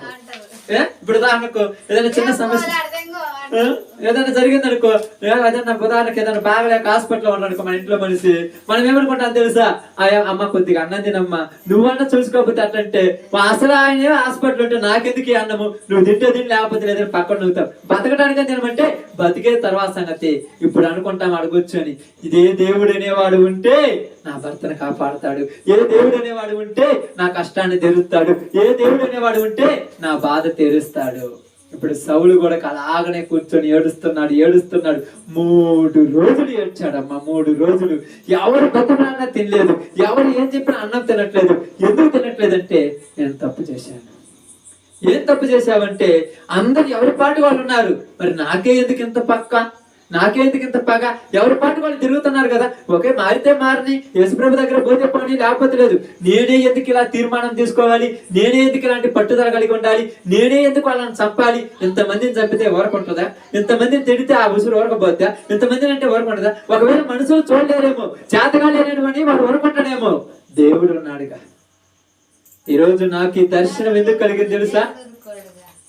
ఇప్పుడు ఉదాహరణకు ఏదైనా చిన్న సమస్య ఏదైనా జరిగిందనుకో, ఏదైనా ఉదాహరణకు ఏదైనా బాగలేక హాస్పిటల్లో ఉన్నానుకో మన ఇంట్లో మనిషి, మనం ఏమనుకుంటాం తెలుసా? అమ్మ కొద్దిగా అన్నం తినమ్మా, నువ్వన్నా చూసుకోకపోతే అట్లంటే అసలు ఆయన హాస్పిటల్ ఉంటే నాకెందుకు అన్నము, నువ్వు తిని లేకపోతే లేదని పక్కన నవ్వుతావు. బతకడానికి తినమంటే బతికే తర్వాత సంగతి. ఇప్పుడు అనుకుంటాం అడగొచ్చని, ఇదే దేవుడు అనేవాడు ఉంటే నా భర్తను కాపాడుతాడు, ఏ దేవుడు అనేవాడు ఉంటే నా కష్టాన్ని తెరుస్తాడు, ఏ దేవుడు అనేవాడు ఉంటే నా బాధ తెరుస్తాడు. ఇప్పుడు సౌలు కూడా అలాగనే కూర్చొని ఏడుస్తున్నాడు. 3 రోజులు ఏడ్చాడమ్మా. 3 రోజులు ఎవరు బతుకున్నా తినలేదు, ఎవరు ఏం చెప్పినా అన్నం తినట్లేదు. ఎందుకు తినట్లేదంటే నేను తప్పు చేశాను. ఏం తప్పు చేశావంటే అందరు ఎవరి పాటి వాళ్ళు ఉన్నారు, మరి నాకే ఎందుకు ఇంత పగ? ఎవరి పాటి వాళ్ళు తిరుగుతున్నారు కదా, ఒకే మారితే మారని యేసుప్రభు దగ్గర పోతే పోనీ, లేకపోతే లేదు. నేనే ఎందుకు ఇలా తీర్మానం తీసుకోవాలి, నేనే ఎందుకు ఇలాంటి పట్టుదల కలిగి ఉండాలి, నేనే ఎందుకు వాళ్ళని చంపాలి? ఇంతమందిని చంపితే ఊరకుంటుందా? ఇంతమందిని తిడితే ఆ ఉసురు ఊరకపోద్దా? ఇంతమందిని అంటే ఊరకుంటుందా? ఒకవేళ మనుషులు చూడలేరేమో, చేతగా లేరేమని వాడు ఊరకుంటాడేమో. దేవుడు ఉన్నాడుగా. ఈరోజు నాకు ఈ దర్శనం ఎందుకు కలిగింది తెలుసా?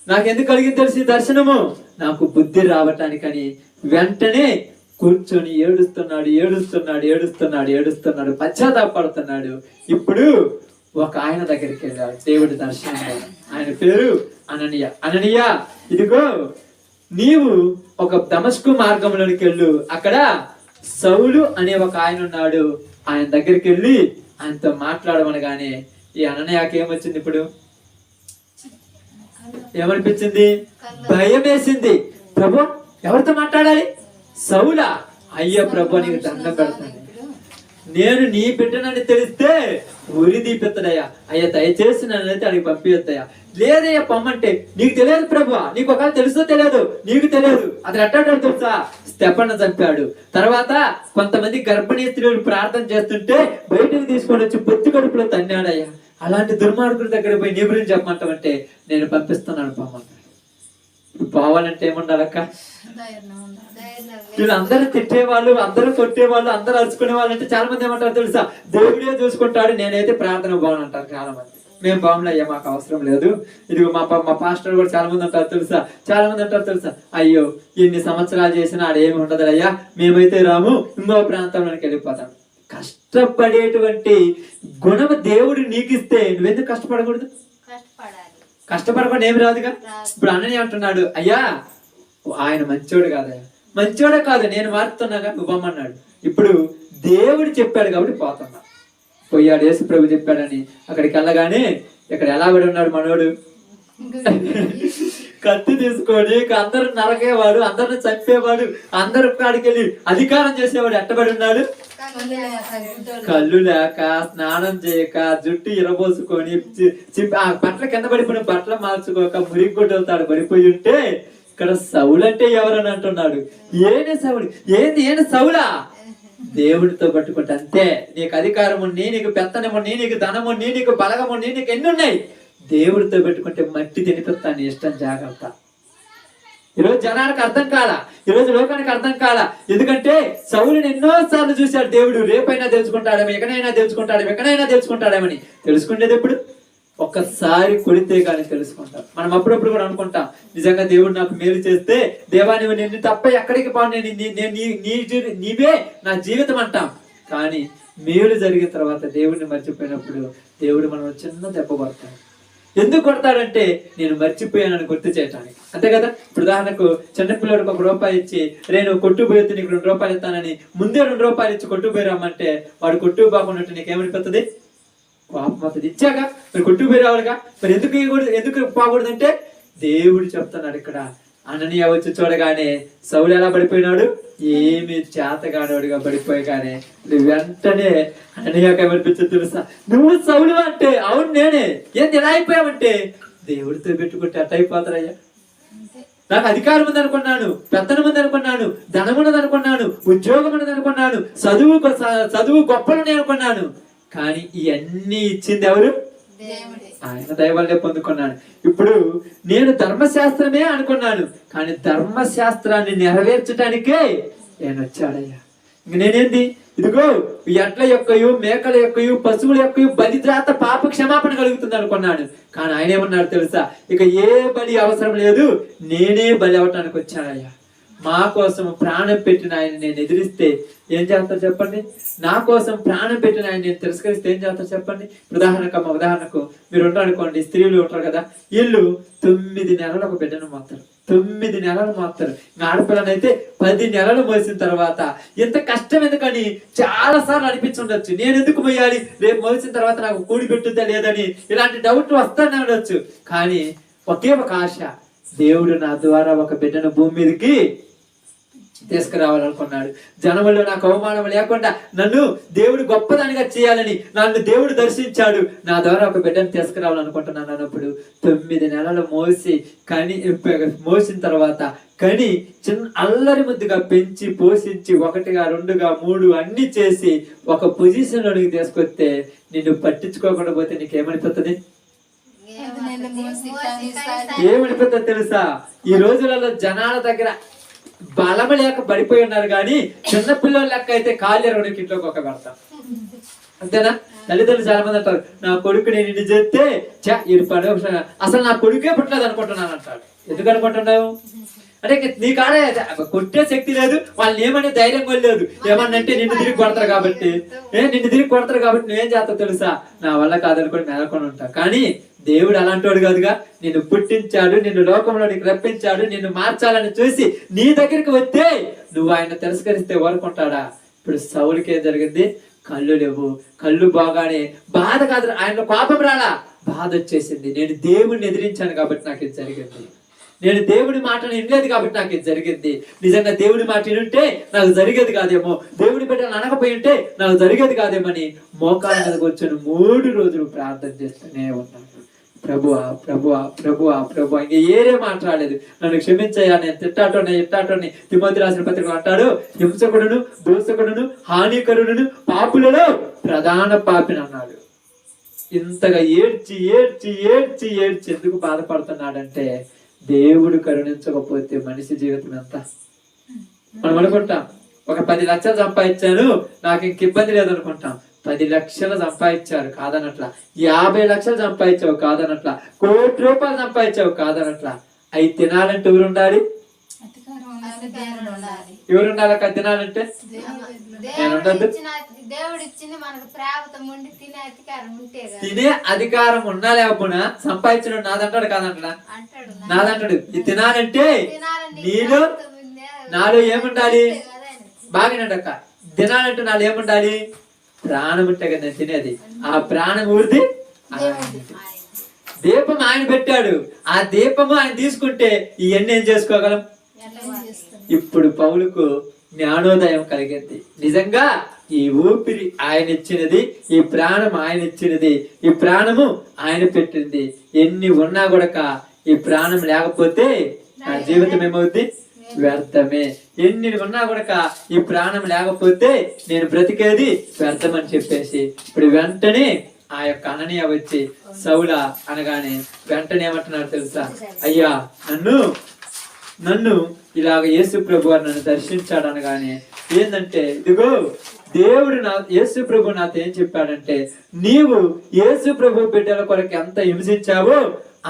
నాకెందుకు కలిగింది తెలుసు ఈ దర్శనము? నాకు బుద్ధి రావటానికని. వెంటనే కూర్చొని ఏడుస్తున్నాడు, పశ్చాత్తాపడుతున్నాడు. ఇప్పుడు ఒక ఆయన దగ్గరికి వెళ్ళాడు దేవుడి దర్శనంలో. ఆయన పేరు అననీయ. ఇదిగో నీవు ఒక దమస్కు మార్గంలోనికి వెళ్ళు, అక్కడ సౌలు అనే ఒక ఆయన ఉన్నాడు, ఆయన దగ్గరికి వెళ్ళి ఆయనతో మాట్లాడమనగానే ఈ అననీయకి ఏమొచ్చింది? ఇప్పుడు ఏమనిపించింది? భయం వేసింది. ప్రభు ఎవరితో మాట్లాడాలి? సౌలా? అయ్యో ప్రభు నీకు దండం పెడతాను, నేను నీ బిడ్డనని తెలిస్తే ఉరి దీపెత్తడయ్యా, అయ్యా దయచేసి నన్నైతే అడిగి పంపియొద్దయ్యా. లేదయ్యా పొమ్మంటే, నీకు తెలియదు ప్రభు, నీకు ఒకవేళ తెలుసో తెలియదు, నీకు తెలియదు. అది ఎట్టాడో తెలుసా? స్తెఫను చంపాడు. తర్వాత కొంతమంది గర్భిణీ స్త్రీలు ప్రార్థన చేస్తుంటే బయటకు తీసుకొని వచ్చి పొత్తి కడుపులో తన్నాడయ్యా. అలాంటి దుర్మార్గుడి దగ్గర పోయి నీ గురించి చెప్పమంటామంటే నేను పంపిస్తున్నాను పొమ్మంటాడు. పోవాలంటే ఏముండాలక్క? వీళ్ళు అందరూ తిట్టేవాళ్ళు, అందరూ కొట్టేవాళ్ళు, అందరూ అరుచుకునే వాళ్ళు అంటే చాలా మంది ఏమంటారు తెలుసా? దేవుడే చూసుకుంటాడు, నేనైతే ప్రార్థన భవన్ అంటారు చాలా మంది. మేము భవన్లో అయ్యా మాకు అవసరం లేదు. ఇదిగో మా పాస్టర్ కూడా చాలా మంది అంటారు తెలుసా? చాలా మంది అంటారు తెలుసా? అయ్యో ఇన్ని సంవత్సరాలు చేసినా ఆడేమి ఉండదు అయ్యా, మేమైతే రాము, ఇంకో ప్రాంతంలోకి వెళ్ళిపోతాం. కష్టపడేటువంటి గుణము దేవుడు నీకిస్తే నువ్వెందుకు కష్టపడకూడదు? కష్టపడకుండా ఏమి రాదుగా. ఇప్పుడు అన్నని అంటున్నాడు, అయ్యా ఆయన మంచోడు కాదయ్యా, మంచోడే కాదు, నేను మారుతున్నాగా, నువ్వమ్మన్నాడు. ఇప్పుడు దేవుడు చెప్పాడు కాబట్టి పోతున్నా. పోయాడు, యేసు ప్రభు చెప్పాడని అక్కడికి వెళ్ళగానే ఇక్కడ ఎలా పడి ఉన్నాడు మనోడు? కత్తి తీసుకొని అందరు నరకేవాడు, అందరిని చంపేవాడు, అందరు కాడికి వెళ్ళి అధికారం చేసేవాడు ఎట్టబడి ఉన్నాడు? కళ్ళు లేక, స్నానం చేయక, జుట్టు ఇరబోసుకొని, ఆ బట్టల కింద పడిపోయిన బట్టలు మార్చుకోక మురిగొడ్డలతాడు పడిపోయి ఉంటే ఇక్కడ సౌలు అంటే ఎవరని అంటున్నాడు. ఏనే సౌలు? ఏంది సౌలా? దేవుడితో పట్టుకుంటే అంతే. నీకు అధికారం ఉన్ని, నీకు పెత్తనముని, నీకు ధనముని, నీకు బలగముని, నీకు ఎన్ని ఉన్నాయి, దేవుడితో పెట్టుకుంటే మట్టి తినిపిస్తాను, నీ ఇష్టం, జాగ్రత్త. ఈరోజు జనానికి అర్థం కాలా, ఈరోజు లోకానికి అర్థం కాలా. ఎందుకంటే సౌలుని ఎన్నోసార్లు చూశాడు దేవుడు. రేపైనా తెలుసుకుంటాడేమో, ఎక్కడైనా తెలుసుకుంటాడేమని. తెలుసుకునేది ఎప్పుడు? ఒక్కసారి కొడితే కానీ తెలుసుకుంటాం. మనం అప్పుడప్పుడు కూడా అనుకుంటాం, నిజంగా దేవుడు నాకు మేలు చేస్తే, దేవా నువ్వు నిన్ను తప్ప ఎక్కడికి పోను, నీవే నా జీవితం అంటాం. కానీ మేలు జరిగిన తర్వాత దేవుడిని మర్చిపోయినప్పుడు దేవుడు మనం చిన్న దెబ్బ కొడతాడు. ఎందుకు కొడతాడంటే నేను మర్చిపోయానని గుర్తు చేయటానికి, అంతే కదా. ఇప్పుడు ఉదాహరణకు చిన్నపిల్లడికి ₹1 ఇచ్చి, నేను కొట్టుపోయి నీకు ₹2 ఇస్తానని ముందే ₹2 ఇచ్చి కొట్టుపోయి రమ్మంటే వాడు కొట్టుకు పోకుండా నీకేమనిపిస్తుంది? పాపం అవుతుంది. ఇచ్చాక మరి కొట్టుకుపోయి రావాలిగా, మరి ఎందుకు పోకూడదంటే దేవుడు చెప్తున్నాడు ఇక్కడ. అననీయ వచ్చి చూడగానే సౌలు ఎలా పడిపోయినాడు? ఏమి చేతగానోడుగా పడిపోయగానే వెంటనే అననీయకు ఏమనిపించింది తెలుసా? నువ్వు సౌలు అంటే, అవును నేనే. ఏంది ఎలా అయిపోయావంటే, దేవుడితో పెట్టుకుంటే అట్ట అయిపోతారయ్యా. నాకు అధికారం ఉంది అనుకున్నాను, పెత్తనం ఉంది అనుకున్నాను, ధనం ఉన్నది అనుకున్నాను, ఉద్యోగం ఉన్నది అనుకున్నాను, చదువు గొప్పలని అనుకున్నాను. కానీ ఇవన్నీ ఇచ్చింది ఎవరు? ఆయన దయ వల్లే పొందుకున్నాను. ఇప్పుడు నేను ధర్మశాస్త్రమే అనుకున్నాను, కానీ ధర్మశాస్త్రాన్ని నెరవేర్చడానికే నేను వచ్చాడయ్యా. ఇంక నేనేంది? ఇదిగో ఎడ్ల యొక్కయు, మేకల యొక్కయు, పశువుల యొక్కయు బలి ద్రాత పాప క్షమాపణ కలుగుతుంది అనుకున్నాను. కానీ ఆయన ఏమన్నాడు తెలుసా? ఇక ఏ బలి అవసరం లేదు, నేనే బలి అవటానికి వచ్చానయ్యా. మా కోసం ప్రాణం పెట్టిన ఆయన నేను ఎదిరిస్తే ఏం చేస్తారు చెప్పండి? నా కోసం ప్రాణం పెట్టిన ఆయన నేను తిరస్కరిస్తే ఏం చేస్తారు చెప్పండి? ఉదాహరణకు మీరు ఉంటారు అనుకోండి, స్త్రీలు ఉంటారు కదా, వీళ్ళు 9 నెలలు ఒక బిడ్డను మోస్తారు, 9 నెలలు మోస్తారు. ఆడపిల్లనైతే 10 నెలలు మోసిన తర్వాత ఎంత కష్టం ఎందుకని చాలా సార్లు అనిపించుండొచ్చు, నేను ఎందుకు మోయాలి, రేపు మోసిన తర్వాత నాకు కూడి పెట్టుద్దా లేదని ఇలాంటి డౌట్ వస్తానే ఉండొచ్చు. కానీ ఒకే ఒక ఆశ, దేవుడు నా ద్వారా ఒక బిడ్డను భూమి మీదకి తీసుకురావాలనుకున్నాడు. జనములో నాకు అవమానం లేకుండా నన్ను దేవుడు గొప్పదానిగా చేయాలని నన్ను దేవుడు దర్శించాడు. నా ద్వారా ఒక బిడ్డను తీసుకురావాలనుకుంటున్నాను అన్నప్పుడు 9 నెలలు మోసిన తర్వాత కానీ చిన్న అల్లరి ముద్దుగా పెంచి పోషించి 1, 2, 3 అన్ని చేసి ఒక పొజిషన్ లోనికి తీసుకొస్తే నిన్ను పట్టించుకోకుండా పోతే నీకేమనిపోతుంది? ఏమనిపోతుంది తెలుసా? ఈ రోజులలో జనాల దగ్గర బలము లేక పడిపోయి ఉన్నారు, కానీ చిన్నపిల్లల లెక్క అయితే కాళ్ళు 2 ఇంట్లోకి ఒక పెడతాం, అంతేనా? తల్లిదండ్రులు చాలా మంది అంటారు, నా కొడుకు నేను ఇన్ని చేస్తే అసలు నా కొడుకే పుట్టలేదు అనుకుంటున్నాను అంటాడు. ఎందుకు అనుకుంటున్నావు అంటే నీ కాడే కొట్టే శక్తి లేదు, వాళ్ళని ఏమనే ధైర్యం కొనలేదు. ఏమన్నంటే నిన్ను తిరిగి కొడతారు కాబట్టి నువ్వేం చేస్తావు తెలుసా? నా వల్ల కాదనుకొని మెదకొని ఉంటా. కానీ దేవుడు అలాంటి కాదుగా. నిన్ను పుట్టించాడు, నిన్ను లోకంలోనికి రప్పించాడు, నిన్ను మార్చాలని చూసి నీ దగ్గరికి వస్తే నువ్వు ఆయన తిరస్కరిస్తే ఊరుకుంటాడా? ఇప్పుడు సౌలుకి ఏం జరిగింది? కళ్ళు లేవు, కళ్ళు బాగానే బాధ కాదు, ఆయన కోపం రాలా, బాధ వచ్చేసింది. నేను దేవుడిని ఎదిరించాను కాబట్టి నాకు ఇది జరిగింది, నేను దేవుడి మాటను వినలేదు కాబట్టి నాకు ఇది జరిగింది. నిజంగా దేవుడి మాట వినుంటే నాకు జరిగేది కాదేమో, దేవుడి బిడ్డను అనకపోయి ఉంటే నాకు జరిగేది కాదేమని మోకాళ్ళ మీద కూర్చొని 3 రోజులు ప్రార్థన చేస్తూనే ఉన్నాను. ప్రభువా ప్రభువా ప్రభువా ప్రభువా, ఇంక ఏరే మాట్లాడలేదు. నన్ను క్షమించయ్యా, నేను ఇట్టాటోని తిమోతి రాసిన పత్రికలో అంటాడు, హింసకుడును, దోషకుడును, హానికరుడును, పాపులలో ప్రధాన పాపిని అన్నాడు. ఇంతగా ఏడ్చి ఎందుకు బాధపడుతున్నాడంటే దేవుడు కరుణించకపోతే మనిషి జీవితం ఎంత? మనం అనుకుంటాం ఒక 10 లక్షలు సంపాదించాను నాకు ఇంక ఇబ్బంది లేదు అనుకుంటాం. 10 లక్షలు సంపాదించారు కాదనట్లా, 50 లక్షలు సంపాదించావు కాదనట్లా, 1 కోటి రూపాయలు సంపాదించావు కాదనట్లా. అవి తినాలంటే ఎవరు ఉండాలి? ఎవరు ఉండాలి అక్కడ తినాలంటే? నేను ఉండద్దు. తినే అధికారం ఉన్నా లేకపోయినా సంపాదించడం నాదంటాడు కాదంటడా? నాదంటాడు. ఇది తినాలంటే నాలో ఏముండాలి? బాగానండక్క, తినాలంటే నాలో ఏముండాలి? ప్రాణం ఉంటే కదా నేను తినేది. ఆ ప్రాణం ఊరిది దీపం ఆయన పెట్టాడు. ఆ దీపము ఆయన తీసుకుంటే ఇవన్నీ ఏం చేసుకోగలం? ఇప్పుడు పౌలుకు జ్ఞానోదయం కలిగింది. నిజంగా ఈ ఊపిరి ఆయన ఇచ్చినది, ఈ ప్రాణం ఆయన ఇచ్చినది, ఈ ప్రాణము ఆయన పెట్టింది. ఎన్ని ఉన్నా కూడా ఈ ప్రాణం లేకపోతే నా జీవితం ఏమవుద్ది? వ్యర్థమే. ఎన్ని ఉన్నా కూడా ఈ ప్రాణం లేకపోతే నేను బ్రతికేది వ్యర్థం అని చెప్పేసి ఇప్పుడు వెంటనే ఆ యొక్క అననీయ వచ్చి సౌల అనగానే వెంటనే ఏమంటున్నారు తెలుసా? అయ్యా నన్ను ఇలాగ యేసు ప్రభు వారు నన్ను దర్శించాడు అనగానే ఏంటంటే, ఇదిగో దేవుడు యేసు ప్రభు నాతో ఏం చెప్పాడంటే, నీవు యేసు ప్రభు బిడ్డల కొరకు ఎంత హింసించావో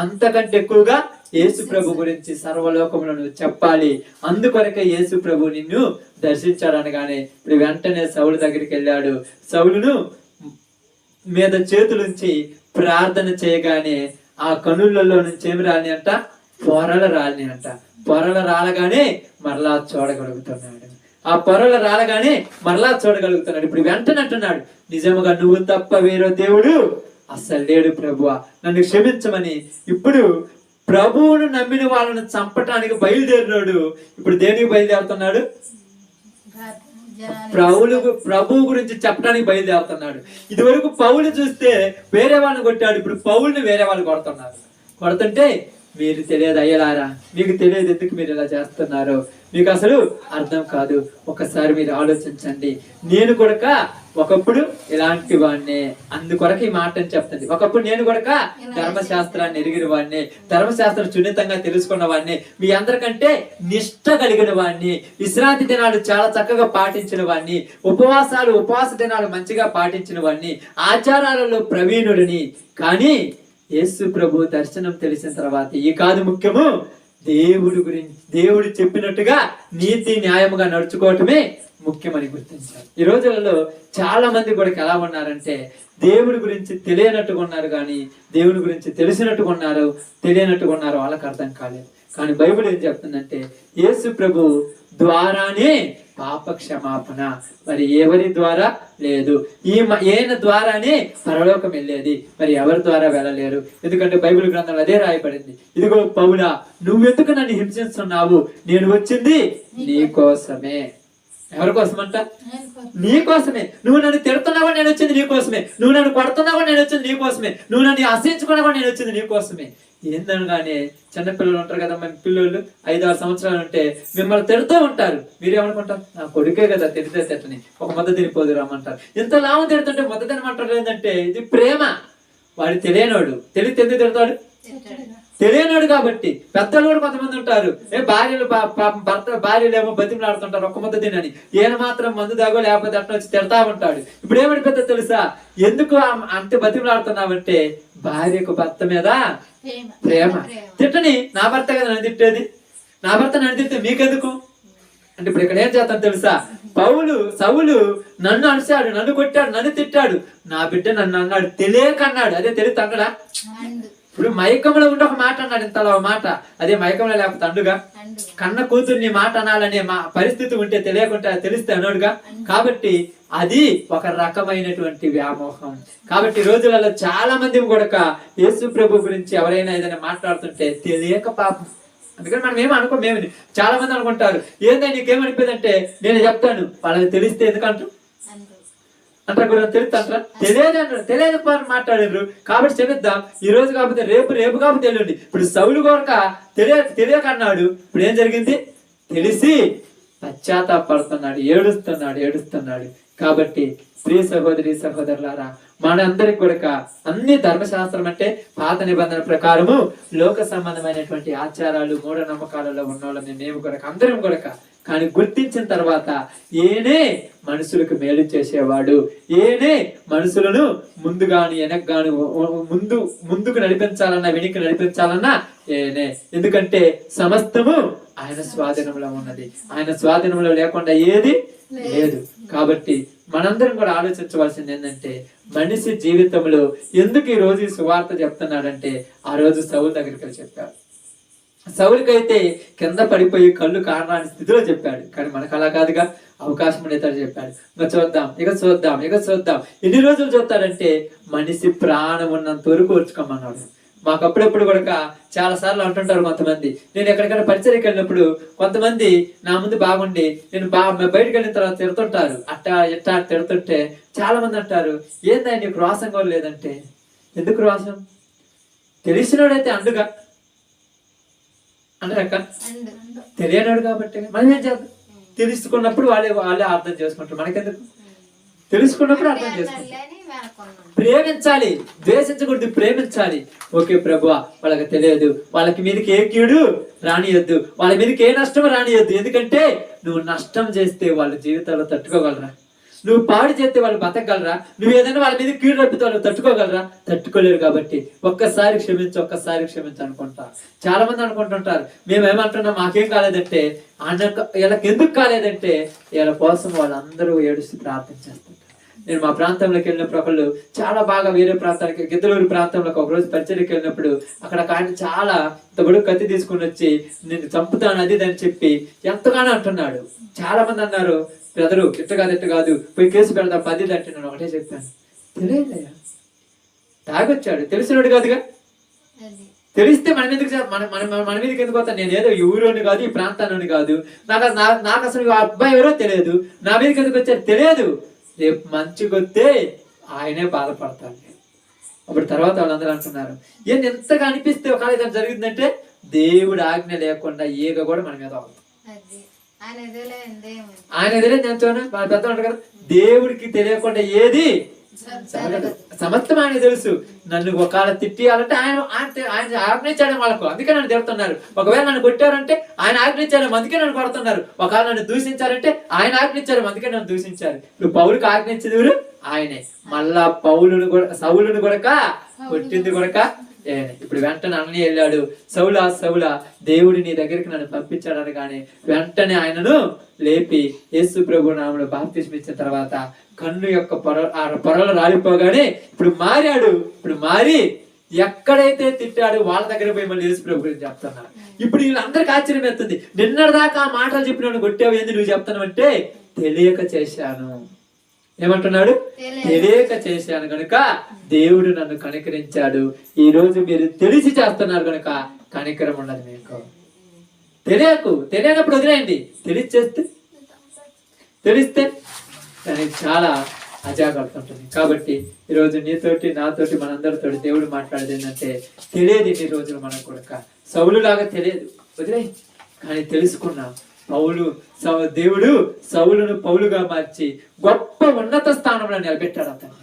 అంతకంటే ఎక్కువగా యేసు ప్రభు గురించి సర్వలోకములో నువ్వు చెప్పాలి. అందుకొరకే యేసు ప్రభు నిన్ను దర్శించాడు అనగానే ఇప్పుడు వెంటనే సౌలు దగ్గరికి వెళ్ళాడు. సౌలును మీద చేతులుంచి ప్రార్థన చేయగానే ఆ కనులలో నుంచి ఏమి రాని అంట? పొరలు రాలిని అంట. పొరలు రాలగానే మరలా చూడగలుగుతున్నాడు. ఆ పొరలు రాలగానే మరలా చూడగలుగుతున్నాడు. ఇప్పుడు వెంటనే అంటున్నాడు, నిజముగా నువ్వు తప్ప వేరే దేవుడు అస్సలు లేడు ప్రభువా, నన్ను క్షమించమని. ఇప్పుడు ప్రభువును నమ్మిన వాళ్ళను చంపటానికి బయలుదేరినాడు. ఇప్పుడు దేనికి బయలుదేరుతున్నాడు? ప్రభువు గురించి చెప్పడానికి బయలుదేరుతున్నాడు. ఇది వరకు పౌలు చూస్తే వేరే వాళ్ళని కొట్టాడు, ఇప్పుడు పౌల్ని వేరే వాళ్ళు కొడుతున్నారు. కొడుతుంటే మీరు తెలియదు అయ్యలారా, మీకు తెలియదు ఎందుకు మీరు ఇలా చేస్తున్నారు, మీకు అసలు అర్థం కాదు. ఒకసారి మీరు ఆలోచించండి. నేను కూడా ఒకప్పుడు ఇలాంటి వాడిని, అందుకొరకు ఈ మాట అని చెప్తుంది. ఒకప్పుడు నేను కూడా ధర్మశాస్త్రాన్ని ఎరిగిన వాడిని, ధర్మశాస్త్రం సున్నితంగా తెలుసుకున్న వాడిని, మీ అందరికంటే నిష్ఠ కలిగిన వాడిని, విశ్రాంతి దినాలు చాలా చక్కగా పాటించిన వాడిని, ఉపవాస దినాలు మంచిగా పాటించిన వాడిని, ఆచారాలలో ప్రవీణుడిని. కానీ యేసు ప్రభు దర్శనం తెలిసిన తర్వాత ఈ కాదు ముఖ్యము, దేవుడు చెప్పినట్టుగా నీతి న్యాయముగా నడుచుకోవటమే ముఖ్యమని గుర్తించారు. ఈ రోజులలో చాలా మంది కూడా ఎలా ఉన్నారంటే, దేవుడి గురించి తెలియనట్టుగా ఉన్నారు, కానీ దేవుడి గురించి తెలిసినట్టుగా ఉన్నారు, తెలియనట్టుగా ఉన్నారు, వాళ్ళకి అర్థం కాలేదు. కానీ బైబిల్ ఏం చెప్తుందంటే, యేసు ప్రభు ద్వారానే పాప క్షమాపణ, మరి ఎవరి ద్వారా లేదు. ఈయన ద్వారానే పరలోకం వెళ్ళేది, మరి ఎవరి ద్వారా వెళ్ళలేరు. ఎందుకంటే బైబిల్ గ్రంథంలో అదే రాయబడింది. ఇదిగో పౌలా, నువ్వెందుకు నన్ను హింసిస్తున్నావు? నేను వచ్చింది నీ కోసమే. ఎవరి కోసమంట? నీ కోసమే. నువ్వు నన్ను తిడుతున్నావా, నేను వచ్చింది నీ కోసమే. నువ్వు నన్ను కొడుతున్నావా, నేను వచ్చింది నీ కోసమే. నువ్వు నన్ను అసహించుకున్నావా, నేను వచ్చింది నీ కోసమే. ఏందనగానే చిన్నపిల్లలు ఉంటారు కదా, మన పిల్లలు 5-6 సంవత్సరాలు ఉంటే మిమ్మల్ని తిడుతూ ఉంటారు. మీరేమనుకుంటారు? నా కొడుకే కదా, తిడితే తిట్టని, ఒక ముద్ద తినిపోదు రమ్మంటారు. ఇంత లాభం తిడుతుంటే ముద్ద తినమంటారు. ఏంటంటే ఇది ప్రేమ. వాడు తెలియనోడు, తెలియతే ఎందుకు తిడతాడు? తెలియనాడు కాబట్టి. పెద్దలు కూడా కొంతమంది ఉంటారు, భార్యలు ఏమో బతిమలాడుతుంటారు ఒక్క ముద్ద తినని, ఈయన మాత్రం మందు దాగో లేకపోతే అట్లా వచ్చి తిడతా ఉంటాడు. ఇప్పుడు ఏమనిపిస్తుంది తెలుసా? ఎందుకు అంత బతిమలాడుతున్నావంటే భార్యకు భర్త మీద ప్రేమ. తిట్టని, నా భర్త కదా నన్ను తిట్టేది, నా భర్త నన్ను తిట్టే మీకెందుకు అంటే ఇప్పుడు ఇక్కడ ఏం చేస్తాను తెలుసా? సౌలు నన్ను అరిశాడు, నన్ను కొట్టాడు, నన్ను తిట్టాడు, నా బిడ్డ నన్ను అన్నాడు, తెలియక అన్నాడు. అదే తెలియదు అన్నడా? ఇప్పుడు మైకంలో ఉండి ఒక మాట అన్నాడు, ఇంతలో ఒక మాట. అదే మైకంలో లేకపోతే అండుగా. కన్న కూతుర్ని మాట అనాలనే పరిస్థితి ఉంటే తెలియకుంటే తెలిస్తే అన్నాడుగా. కాబట్టి అది ఒక రకమైనటువంటి వ్యామోహం. కాబట్టి రోజులలో చాలా మంది కూడా యేసు ప్రభు గురించి ఎవరైనా ఏదైనా మాట్లాడుతుంటే తెలియక పాపం. అందుకని మనం ఏమనుకో, మేము చాలా మంది అనుకుంటారు, ఏంటంటే నీకేమనిపోయిందంటే నేను చెప్తాను, వాళ్ళకి తెలిస్తే ఎందుకంటారు అంటారు కూడా, తెలుస్తా తెలియదు మాట్లాడారు. కాబట్టి చెల్లిద్దాం. ఈ రోజు కాకపోతే రేపు కాకపోతే తెలియండి. ఇప్పుడు సౌలు కొరక తెలియక అన్నాడు, ఇప్పుడు ఏం జరిగింది? తెలిసి పశ్చాత్తాపడుతున్నాడు, ఏడుస్తున్నాడు. కాబట్టి ప్రియ సహోదరి సహోదరులారా, మనందరికి కూడా అన్ని ధర్మశాస్త్రం అంటే పాత నిబంధన ప్రకారము లోక సంబంధమైనటువంటి ఆచారాలు మూఢనమ్మకాలలో ఉన్న వాళ్ళని మేము కూడా అందరం కూడా కానీ గుర్తించిన తర్వాత ఏనే మనుషులకు మేలు చేసేవాడు, ఏనే మనుషులను ముందుగాని వెనక్గాని ముందుకు నడిపించాలన్నా వెనక్కి నడిపించాలన్నా ఏనే. ఎందుకంటే సమస్తము ఆయన స్వాధీనంలో ఉన్నది, ఆయన స్వాధీనంలో లేకుండా ఏది లేదు. కాబట్టి మనందరం కూడా ఆలోచించవలసింది ఏంటంటే మనిషి జీవితంలో ఎందుకు ఈ రోజు ఈ సువార్త చెప్తున్నాడంటే ఆ రోజు సౌలు దగ్గరికి వెళ్ళి చెప్పాడు. సౌలుకైతే కింద పడిపోయి కళ్ళు కారణాన్ని స్థితిలో చెప్పాడు, కానీ మనకు అలా కాదుగా, అవకాశం ఉండేతాడు చెప్పాడు. ఇక చూద్దాం ఎన్ని రోజులు చూస్తాడంటే మనిషి ప్రాణం ఉన్నంత వరకు ఓర్చుకోమన్నాడు. మాకు అప్పుడప్పుడు కూడా చాలా సార్లు అంటుంటారు కొంతమంది, నేను ఎక్కడికైనా పరిచయకి వెళ్ళినప్పుడు కొంతమంది నా ముందు బాగుండి నేను బయటకు వెళ్ళిన తర్వాత తిడుతుంటారు, అట్టా ఎట్టా తిడుతుంటే చాలా మంది అంటారు, ఏందా నీకు రోసం కూడా లేదంటే. ఎందుకు రోసం? తెలిసినోడైతే అండుగా అందరక్క, తెలియనాడు కాబట్టి మనం ఏం చేద్దాం? తెలుసుకున్నప్పుడు వాళ్ళే అర్థం చేసుకుంటారు, మనకెందుకు? తెలుసుకున్నప్పుడు అర్థం చేసుకుంటారు. ప్రేమించాలి, ద్వేషించకూడదు, ప్రేమించాలి. ఓకే ప్రభువా, వాళ్ళకి తెలియదు, వాళ్ళకి మీదకి ఏ కీడు రానియొద్దు, వాళ్ళ మీదకి ఏ నష్టం రానియొద్దు. ఎందుకంటే నువ్వు నష్టం చేస్తే వాళ్ళ జీవితాల్లో తట్టుకోగలరా? నువ్వు పాడు చేస్తే వాళ్ళు బతకగలరా? నువ్వు ఏదైనా వాళ్ళ మీద కీడు రప్పితే వాళ్ళు తట్టుకోగలరా? తట్టుకోలేరు. కాబట్టి ఒక్కసారి క్షమించు అనుకుంటా. చాలా మంది అనుకుంటుంటారు, మేమేమంటున్నాం మాకేం కాలేదంటే, వీళ్ళకి ఎందుకు కాలేదంటే వీళ్ళ కోసం వాళ్ళందరూ ఏడుస్తూ ప్రార్థించేస్తుంటారు. నేను మా ప్రాంతంలోకి వెళ్ళినప్పుడు ఒకళ్ళు చాలా బాగా వేరే ప్రాంతానికి గిద్దలూరు ప్రాంతంలోకి ఒకరోజు పరిచయకి వెళ్ళినప్పుడు అక్కడ ఆయన చాలా తబడు కత్తి తీసుకుని వచ్చి నేను చంపుతాను అది అని చెప్పి ఎంతగానో అంటున్నాడు. చాలా మంది అన్నారు, బ్రదరు ఇట్ట కాదు పోయి కేసు పెడదాం 10 అంటే నేను ఒకటే చెప్పాను, తెలియదయ్యా, తాగొచ్చాడు, తెలిసినోడు కాదుగా. తెలిస్తే మన మీదకి ఎందుకు వస్తాను? నేను ఏదో ఈ ఊరోని కాదు, ఈ ప్రాంతాన్ని కాదు, నాకు అసలు అబ్బాయి ఎవరో తెలియదు, నా మీదకి ఎందుకు వచ్చారు తెలియదు. రేపు మంచిగొస్తే ఆయనే బాధపడతాడు. అప్పుడు తర్వాత వాళ్ళందరూ అంటున్నారు, ఏంటి ఎంతగా అనిపిస్తే ఒకవేళ ఏదైనా జరిగిందంటే దేవుడు ఆజ్ఞ లేకుండా ఈగ కూడా మన మీద అవుతుంది. ఆయన ఎదురైంది ఎంతోనా పెద్ద ఉంటారు కదా, దేవుడికి తెలియకుండా ఏది సమస్తం ఆయన తెలుసు. నన్ను ఒకవేళ తిట్టియాలంటే ఆయన ఆజ్ఞించాడు వాళ్ళకు, అందుకే నన్ను తిడుతున్నారు. ఒకవేళ నన్ను కొట్టారంటే ఆయన ఆజ్ఞించాడు, అందుకే నన్ను కొడుతున్నారు. ఒకవేళ నన్ను దూషించారంటే ఆయన ఆజ్ఞించారు, అందుకే నన్ను దూషించారు. ఇప్పుడు పౌలుకి ఆజ్ఞించేది ఎవరు? ఆయనే. మళ్ళా సౌలును కూడా కొట్టింది కూడా. ఇప్పుడు వెంటనే అన్నీ వెళ్ళాడు, సౌలా దేవుడి నీ దగ్గరికి నన్ను పంపించాడు అనగానే వెంటనే ఆయనను లేపి యేసు ప్రభు నామములో బాప్తిస్మం ఇచ్చిన తర్వాత కన్ను యొక్క పొరలు రాలిపోగానే ఇప్పుడు మారాడు. ఇప్పుడు మారి ఎక్కడైతే తిట్టాడు వాళ్ళ దగ్గర పోయి మళ్ళీ యేసు ప్రభు గురించి చెప్తున్నారు. ఇప్పుడు వీళ్ళందరికీ ఆశ్చర్యం ఎత్తుంది, నిన్నటిదాకా ఆ మాటలు చెప్పి నన్ను కొట్టావు, ఏంది నువ్వు చెప్తున్నావు అంటే తెలియక చేశాను. ఏమంటున్నాడు? తెలియక చేశాను కనుక దేవుడు నన్ను కనికరించాడు. ఈ రోజు మీరు తెలిసి చేస్తున్నారు కనుక కనికరం ఉండదు మీకు. తెలియనప్పుడు వదిలేయండి, తెలిస్తే దానికి చాలా అజాగ్రత్త ఉంటుంది. కాబట్టి ఈరోజు నీతోటి నాతోటి మనందరితో దేవుడు మాట్లాడేది ఏంటంటే తెలియదు. ఇన్ని రోజులు మనకు కూడా సౌలు లాగా తెలియదు, వదిలే. కానీ తెలుసుకున్నాం, దేవుడు సౌలును పౌలుగా మార్చి గొప్ప ఉన్నత స్థానంలో నిలబెట్టాడు. అతన్ని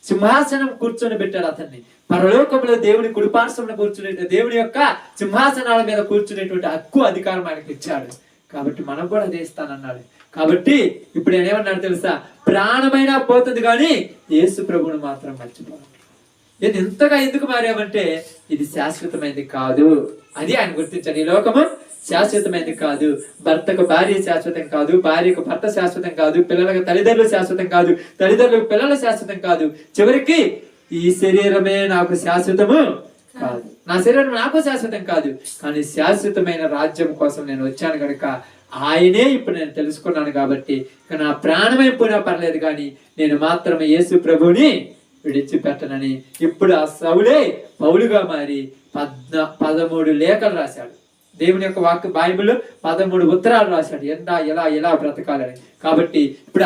సింహాసనం కూర్చొని పెట్టాడు. అతన్ని పరలోకంలో దేవుని కుడిపార్శ్వంలో కూర్చునే దేవుని యొక్క సింహాసనాల మీద కూర్చునేటువంటి హక్కు అధికారం ఆయనకు ఇచ్చాడు. కాబట్టి మనం కూడా అదే ఇస్తానన్నాడు. కాబట్టి ఇప్పుడు ఆయన ఏమన్నాడు తెలుసా? ప్రాణమైనా పోతుంది కానీ యేసు ప్రభువును మాత్రం మర్చిపోవాలి. ఎంతగా ఎందుకు మారామంటే ఇది శాశ్వతమైనది కాదు, అది ఆయన గుర్తించాడు. ఈ లోకము శాశ్వతమైనది కాదు. భర్తకు భార్య శాశ్వతం కాదు, భార్యకు భర్త శాశ్వతం కాదు, పిల్లలకు తల్లిదండ్రులు శాశ్వతం కాదు, తల్లిదండ్రులకు పిల్లలు శాశ్వతం కాదు. చివరికి ఈ శరీరమే నాకు శాశ్వతము కాదు, నా శరీరం నాకు శాశ్వతం కాదు. కానీ శాశ్వతమైన రాజ్యం కోసం నేను వచ్చాను కనుక ఆయనే ఇప్పుడు నేను తెలుసుకున్నాను. కాబట్టి ఇక నా ప్రాణమైపోయినా పర్లేదు కానీ నేను మాత్రమే యేసు ప్రభుని విడిచిపెట్టనని ఇప్పుడు ఆ సౌలే పౌలుగా మారి 13 లేఖలు రాశాడు. దేవుని యొక్క వాక్య బైబిల్లో 13 ఉత్తరాలు రాశాడు, ఎలా బ్రతకాలని. కాబట్టి ఇప్పుడు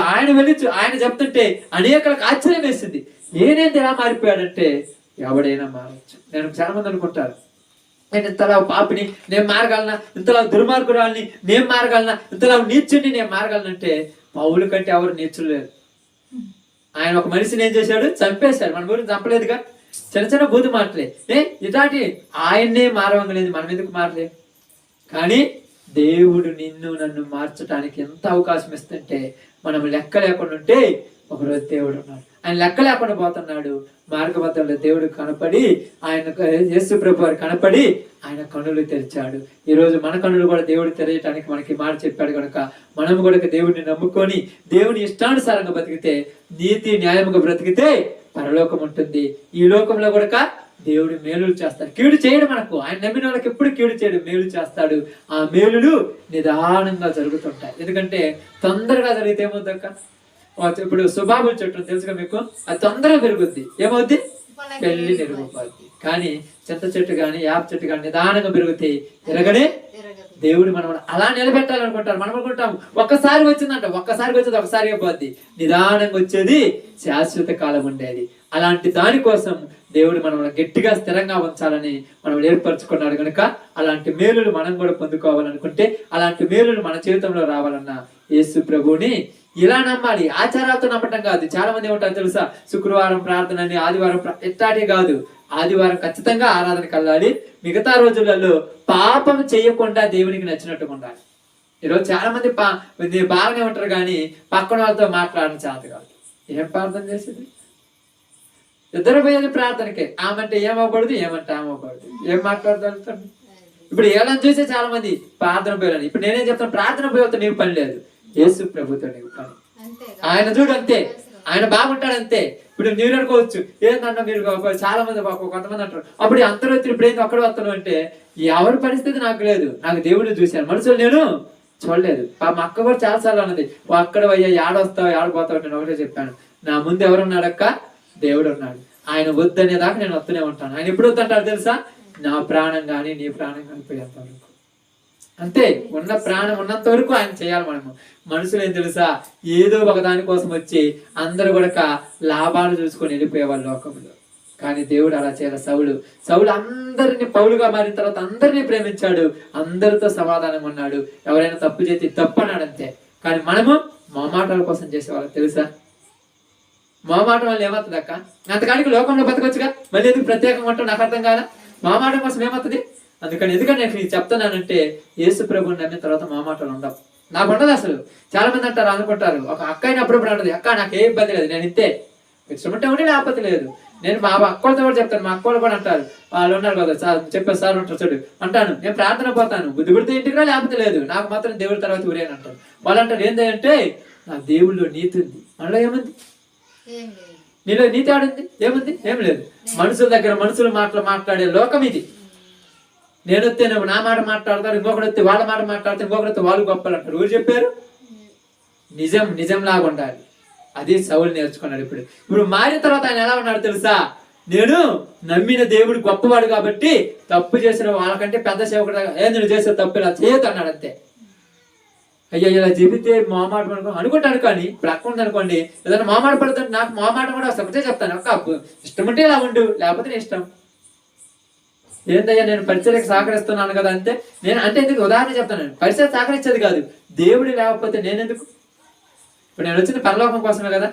ఆయన చెప్తుంటే అనేకలకు ఆశ్చర్యం వేసింది. ఏనేంటి ఎలా మారిపోయాడంటే ఎవడైనా మారచ్చు. నేను చాలా మంది అనుకుంటారు, నేను ఇంతలా పాపిని నేను మారగలనా, ఇంతలా దుర్మార్గురాల్ని నేను మారగలనా, ఇంతలా నీచుని నేను మారగలనంటే పౌలు కంటే ఎవరు నీచులు లేరు. ఆయన ఒక మనిషిని ఏం చేశాడు? చంపేశాడు. మన గురించి చంపలేదుగా. చిన్న చిన్న బూతు మాటలే. ఇలాంటి ఆయన్నే మారవంగలేదు, మనం ఎందుకు మారలే? కానీ దేవుడు నిన్ను నన్ను మార్చడానికి ఎంత అవకాశం ఇస్తుంటే మనం లెక్క లేకుండా ఉంటే ఒకరోజు దేవుడు ఉన్నాడు. ఆయన లెక్క లేకుండా పోతున్నాడు. మార్గమధ్యంలో దేవుడు కనపడి, ఆయన యేసు ప్రభు వారు కనపడి ఆయన కన్నులు తెరిచాడు. ఈ రోజు మన కన్నులు కూడా దేవుడు తెరయటానికి మనకి మాట చెప్పాడు కనుక మనం కూడా దేవుడిని నమ్ముకొని దేవుని ఇష్టానుసారంగా బ్రతికితే, నీతి న్యాయముగా బ్రతికితే పరలోకం ఉంటుంది. ఈ లోకంలో కూడా దేవుడు మేలులు చేస్తాడు. కీడు చేయడు. మనకు ఆయన నమ్మిన వాళ్ళకి ఎప్పుడు కీడు చేయడు, మేలు చేస్తాడు. ఆ మేలులు నిదానంగా జరుగుతుంటాయి. ఎందుకంటే తొందరగా జరిగితే ఏమవుద్దక్క? ఇప్పుడు సుబాబుల చెట్టు తెలుసుగా మీకు, అది తొందరగా పెరుగుద్ది. ఏమవుద్ది? పెళ్లి నిరుగుపోద్ది. కానీ చింత చెట్టు కానీ యాప చెట్టు కానీ నిదానంగా పెరుగుతాయి, ఎరగనే. దేవుడు మనం అలా నిలబెట్టాలనుకుంటారు. మనం అనుకుంటాం ఒక్కసారి వచ్చిందంట, ఒక్కసారికి వచ్చేది ఒకసారిగా పోద్ది. నిదానంగా వచ్చేది శాశ్వత కాలం ఉండేది. అలాంటి దానికోసం దేవుడు మనం గట్టిగా స్థిరంగా ఉంచాలని మనం ఏర్పరచుకున్నాడు కనుక అలాంటి మేలులు మనం కూడా పొందుకోవాలనుకుంటే, అలాంటి మేలులు మన జీవితంలో రావాలన్నా యేసు ప్రభువుని ఇలా నమ్మాలి. ఆచారాలతో నమ్మటం కాదు. చాలా మంది ఉంటారు తెలుసా, శుక్రవారం ప్రార్థన అని, ఆదివారం ఎట్టాటే కాదు. ఆదివారం ఖచ్చితంగా ఆరాధనకి వెళ్ళాలి. మిగతా రోజులలో పాపం చేయకుండా దేవునికి నచ్చినట్టుగా ఉండాలి. ఈరోజు చాలా మంది బాగానే ఉంటారు కానీ పక్కన వాళ్ళతో మాట్లాడడం చేత కాదు. ఏం ప్రార్థన చేసేది? ఇద్దరు పోయేది ప్రార్థనకే. ఆమంటే ఏమవ్వకూడదు, ఏమంటే ఆమవ్వకూడదు. ఏం మాట్లాడతారు? ఇప్పుడు ఏళ్ళని చూసే చాలా మంది ప్రార్థన పోయాలని. ఇప్పుడు నేనేం చెప్తాను, ప్రార్థన పోయేతో నీకు పని లేదు, యేసు ప్రభుతో నీకు పని. ఆయన చూడు అంతే, ఆయన బాగుంటాడు అంతే. ఇప్పుడు మీరు అనుకోవచ్చు ఏంటన్నా, మీరు చాలా మంది కొంతమంది అంటారు అప్పుడు అంతర్వత్తులు ఇప్పుడు ఏంటి అక్కడ వస్తాను అంటే, ఎవరి పరిస్థితి నాకు లేదు, నాకు దేవుడు చూశాను, మనుషులు నేను చూడలేదు. మా అక్క కూడా చాలా సార్లు అన్నది, అక్కడ అయ్యా ఏడొస్తావు ఏడపోతావు, నేను ఒకటే చెప్పాను, నా ముందు ఎవరున్నాడక్క? దేవుడు ఉన్నాడు. ఆయన వద్దనే దాకా నేను వస్తూనే ఉంటాను. ఆయన ఎప్పుడు వద్దంటారు తెలుసా? నా ప్రాణం కానీ నీ ప్రాణం కానీ పోయేంత వరకు. అంతే, ఉన్న ప్రాణం ఉన్నంత వరకు ఆయన చేయాలి. మనము మనుషులు ఏం తెలుసా, ఏదో ఒక దానికోసం వచ్చి అందరూ కూడా లాభాలు చూసుకొని వెళ్ళిపోయేవాళ్ళు లోకంలో. కానీ దేవుడు అలా చేయాలి. సౌలు అందరినీ పౌలుగా మారిన తర్వాత అందరినీ ప్రేమించాడు, అందరితో సమాధానంగా ఉన్నాడు. ఎవరైనా తప్పు చేసి తప్పు అన్నాడు అంతే. కానీ మనము మామాటాల కోసం చేసేవాళ్ళం తెలుసా. మామాటం వల్ల ఏమవుతుంది అక్క? అంతకాడికి లోకంలో బతకొచ్చుగా, మళ్ళీ ఎందుకు ప్రత్యేకంగా ఉంటాం? నాకు అర్థం కాదా. మామాటం కోసం ఏమవుతుంది? అందుకని ఎందుకంటే నేను చెప్తున్నానంటే, యేసు ప్రభుని నమ్మిన తర్వాత మామాటలు ఉండవు. నాకు ఉండదు అసలు. చాలా మంది అంటారు, అనుకుంటారు, ఒక అక్క అయినప్పుడు అంటది, అక్క నాకు ఏ ఇబ్బంది లేదు, నేను ఇంతే, ఇష్టమంటే ఉంటే లేకపోతే లేదు. నేను మా అక్కలతో కూడా చెప్తాను, మా అక్కలు కూడా అంటారు, వాళ్ళు ఉన్నారు కదా సార్, చెప్పే సార్ ఉంటారు చూడు, అంటాను నేను ప్రార్థన పోతాను, బుద్ధి పుడితే ఇంటికి రా, లేకపోతే లేదు, నాకు మాత్రం దేవుడి తర్వాత ఊరేని అంటారు. వాళ్ళు అంటారు ఏంటంటే, నా దేవుళ్ళో నీతి ఉంది, మనలో ఏముంది? నీలో నీతి ఆడింది ఏముంది? ఏం లేదు. మనుషుల దగ్గర మనుషులు మాట్లాడే లోకం ఇది. నేను వస్తేనేమో నా మాట మాట్లాడతారు, ఇంకొకటి వస్తే వాళ్ళ మాట మాట్లాడతారు, ఇంకొకటి వస్తే వాళ్ళు గొప్పలు అంటారు. ఎవరు చెప్పారు? నిజం లాగా ఉండాలి. అది సౌలు నేర్చుకున్నాడు. ఇప్పుడు మారిన తర్వాత ఆయన ఎలా ఉన్నాడు తెలుసా? నేను నమ్మిన దేవుడు గొప్పవాడు కాబట్టి తప్పు చేసిన వాళ్ళకంటే పెద్ద సేవకుడు నేను చేసే తప్పు ఇలా చేయొద్దు అన్నాడు అంతే. అయ్యా ఇలా చెబితే మామాట అనుకుంటాను. కానీ ఇప్పుడు అక్క ఉంది అనుకోండి, ఏదైనా మామాట పడుతుంది, నాకు మామాట కూడా ఒకటే చెప్తాను, అక్క ఇష్టం ఉంటే ఇలా ఉండు, లేకపోతే నీ ఇష్టం. ఏంటయ్యా నేను పరిచయకు సహకరిస్తున్నాను కదా అంతే. నేను అంటే ఎందుకు ఉదాహరణ చెప్తాను, పరిచయం సహకరించేది కాదు, దేవుడు లేకపోతే నేనెందుకు? ఇప్పుడు నేను వచ్చింది పరలోకం కోసమే కదా.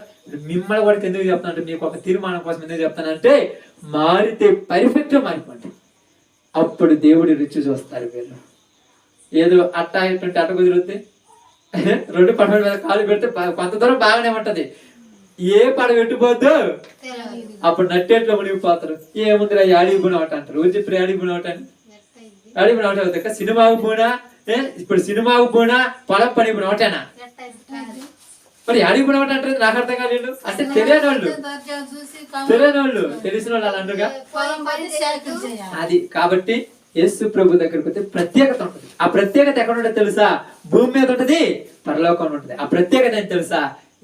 మిమ్మల్ని కూడా ఎందుకు చెప్తాను అంటే, మీకు ఒక తీర్మానం కోసం ఎందుకు చెప్తానంటే, మారితే పర్ఫెక్ట్ గా మారిపోండి, అప్పుడు దేవుడి రుచి చూస్తారు. వీళ్ళు ఏదో అట్ట ఇటువంటి అట్ట కుదిరితే రెండు పడవ మీద కాలు పెడితే కొంత దూరం బాగానే ఉంటది, ఏ పడవ పెట్టిపోద్దు అప్పుడు నట్టేట్లో మునిగిపోతారు. ఏముందిరా అడిగి పోయిన ఒకటి అంటారు. రోజు చెప్పి అడిగి పోయిన ఒకటి అని, అడిగి పోయిన ఒకటి అవుతాయి. సినిమాకు పోయినా, ఇప్పుడు సినిమాకు పోయినా పొలం పని పోయిన ఒకటేనా? మరి అడిగి పోయిన ఒకటి అంటారు. నాకు అర్థం కాలేదు. అంటే తెలియని వాళ్ళు తెలిసిన వాళ్ళు అలా అంటారుగా. అది కాబట్టి యేసు ప్రభు దగ్గరకు వస్తే ప్రత్యేకత ఉంటుంది. ఆ ప్రత్యేకత ఎక్కడ ఉంటుంది తెలుసా? భూమి మీద ఉంటుంది, పరలోకంలో ఉంటుంది. ఆ ప్రత్యేకత ఏం తెలుసా?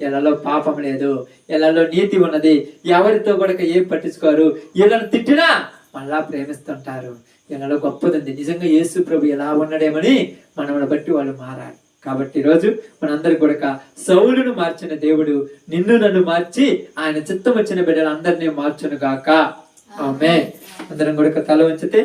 ఎలాలో పాపం లేదు, ఎలాలో నీతి ఉన్నది, ఎవరితో కూడా ఏం పట్టించుకోరు, వీళ్ళని తిట్టినా మళ్ళా ప్రేమిస్తుంటారు, ఎలాలో గొప్పది. నిజంగా యేసు ప్రభు ఎలా ఉన్నాడేమని మనల్ని బట్టి వాళ్ళు మారాలి. కాబట్టి ఈరోజు మనందరికి కూడా సౌలును మార్చిన దేవుడు నిన్ను నన్ను మార్చి ఆయన చిత్తం వచ్చిన బిడ్డలు అందరినీ మార్చును గాక. ఆమేన్. అందరం కూడా తల వంచితే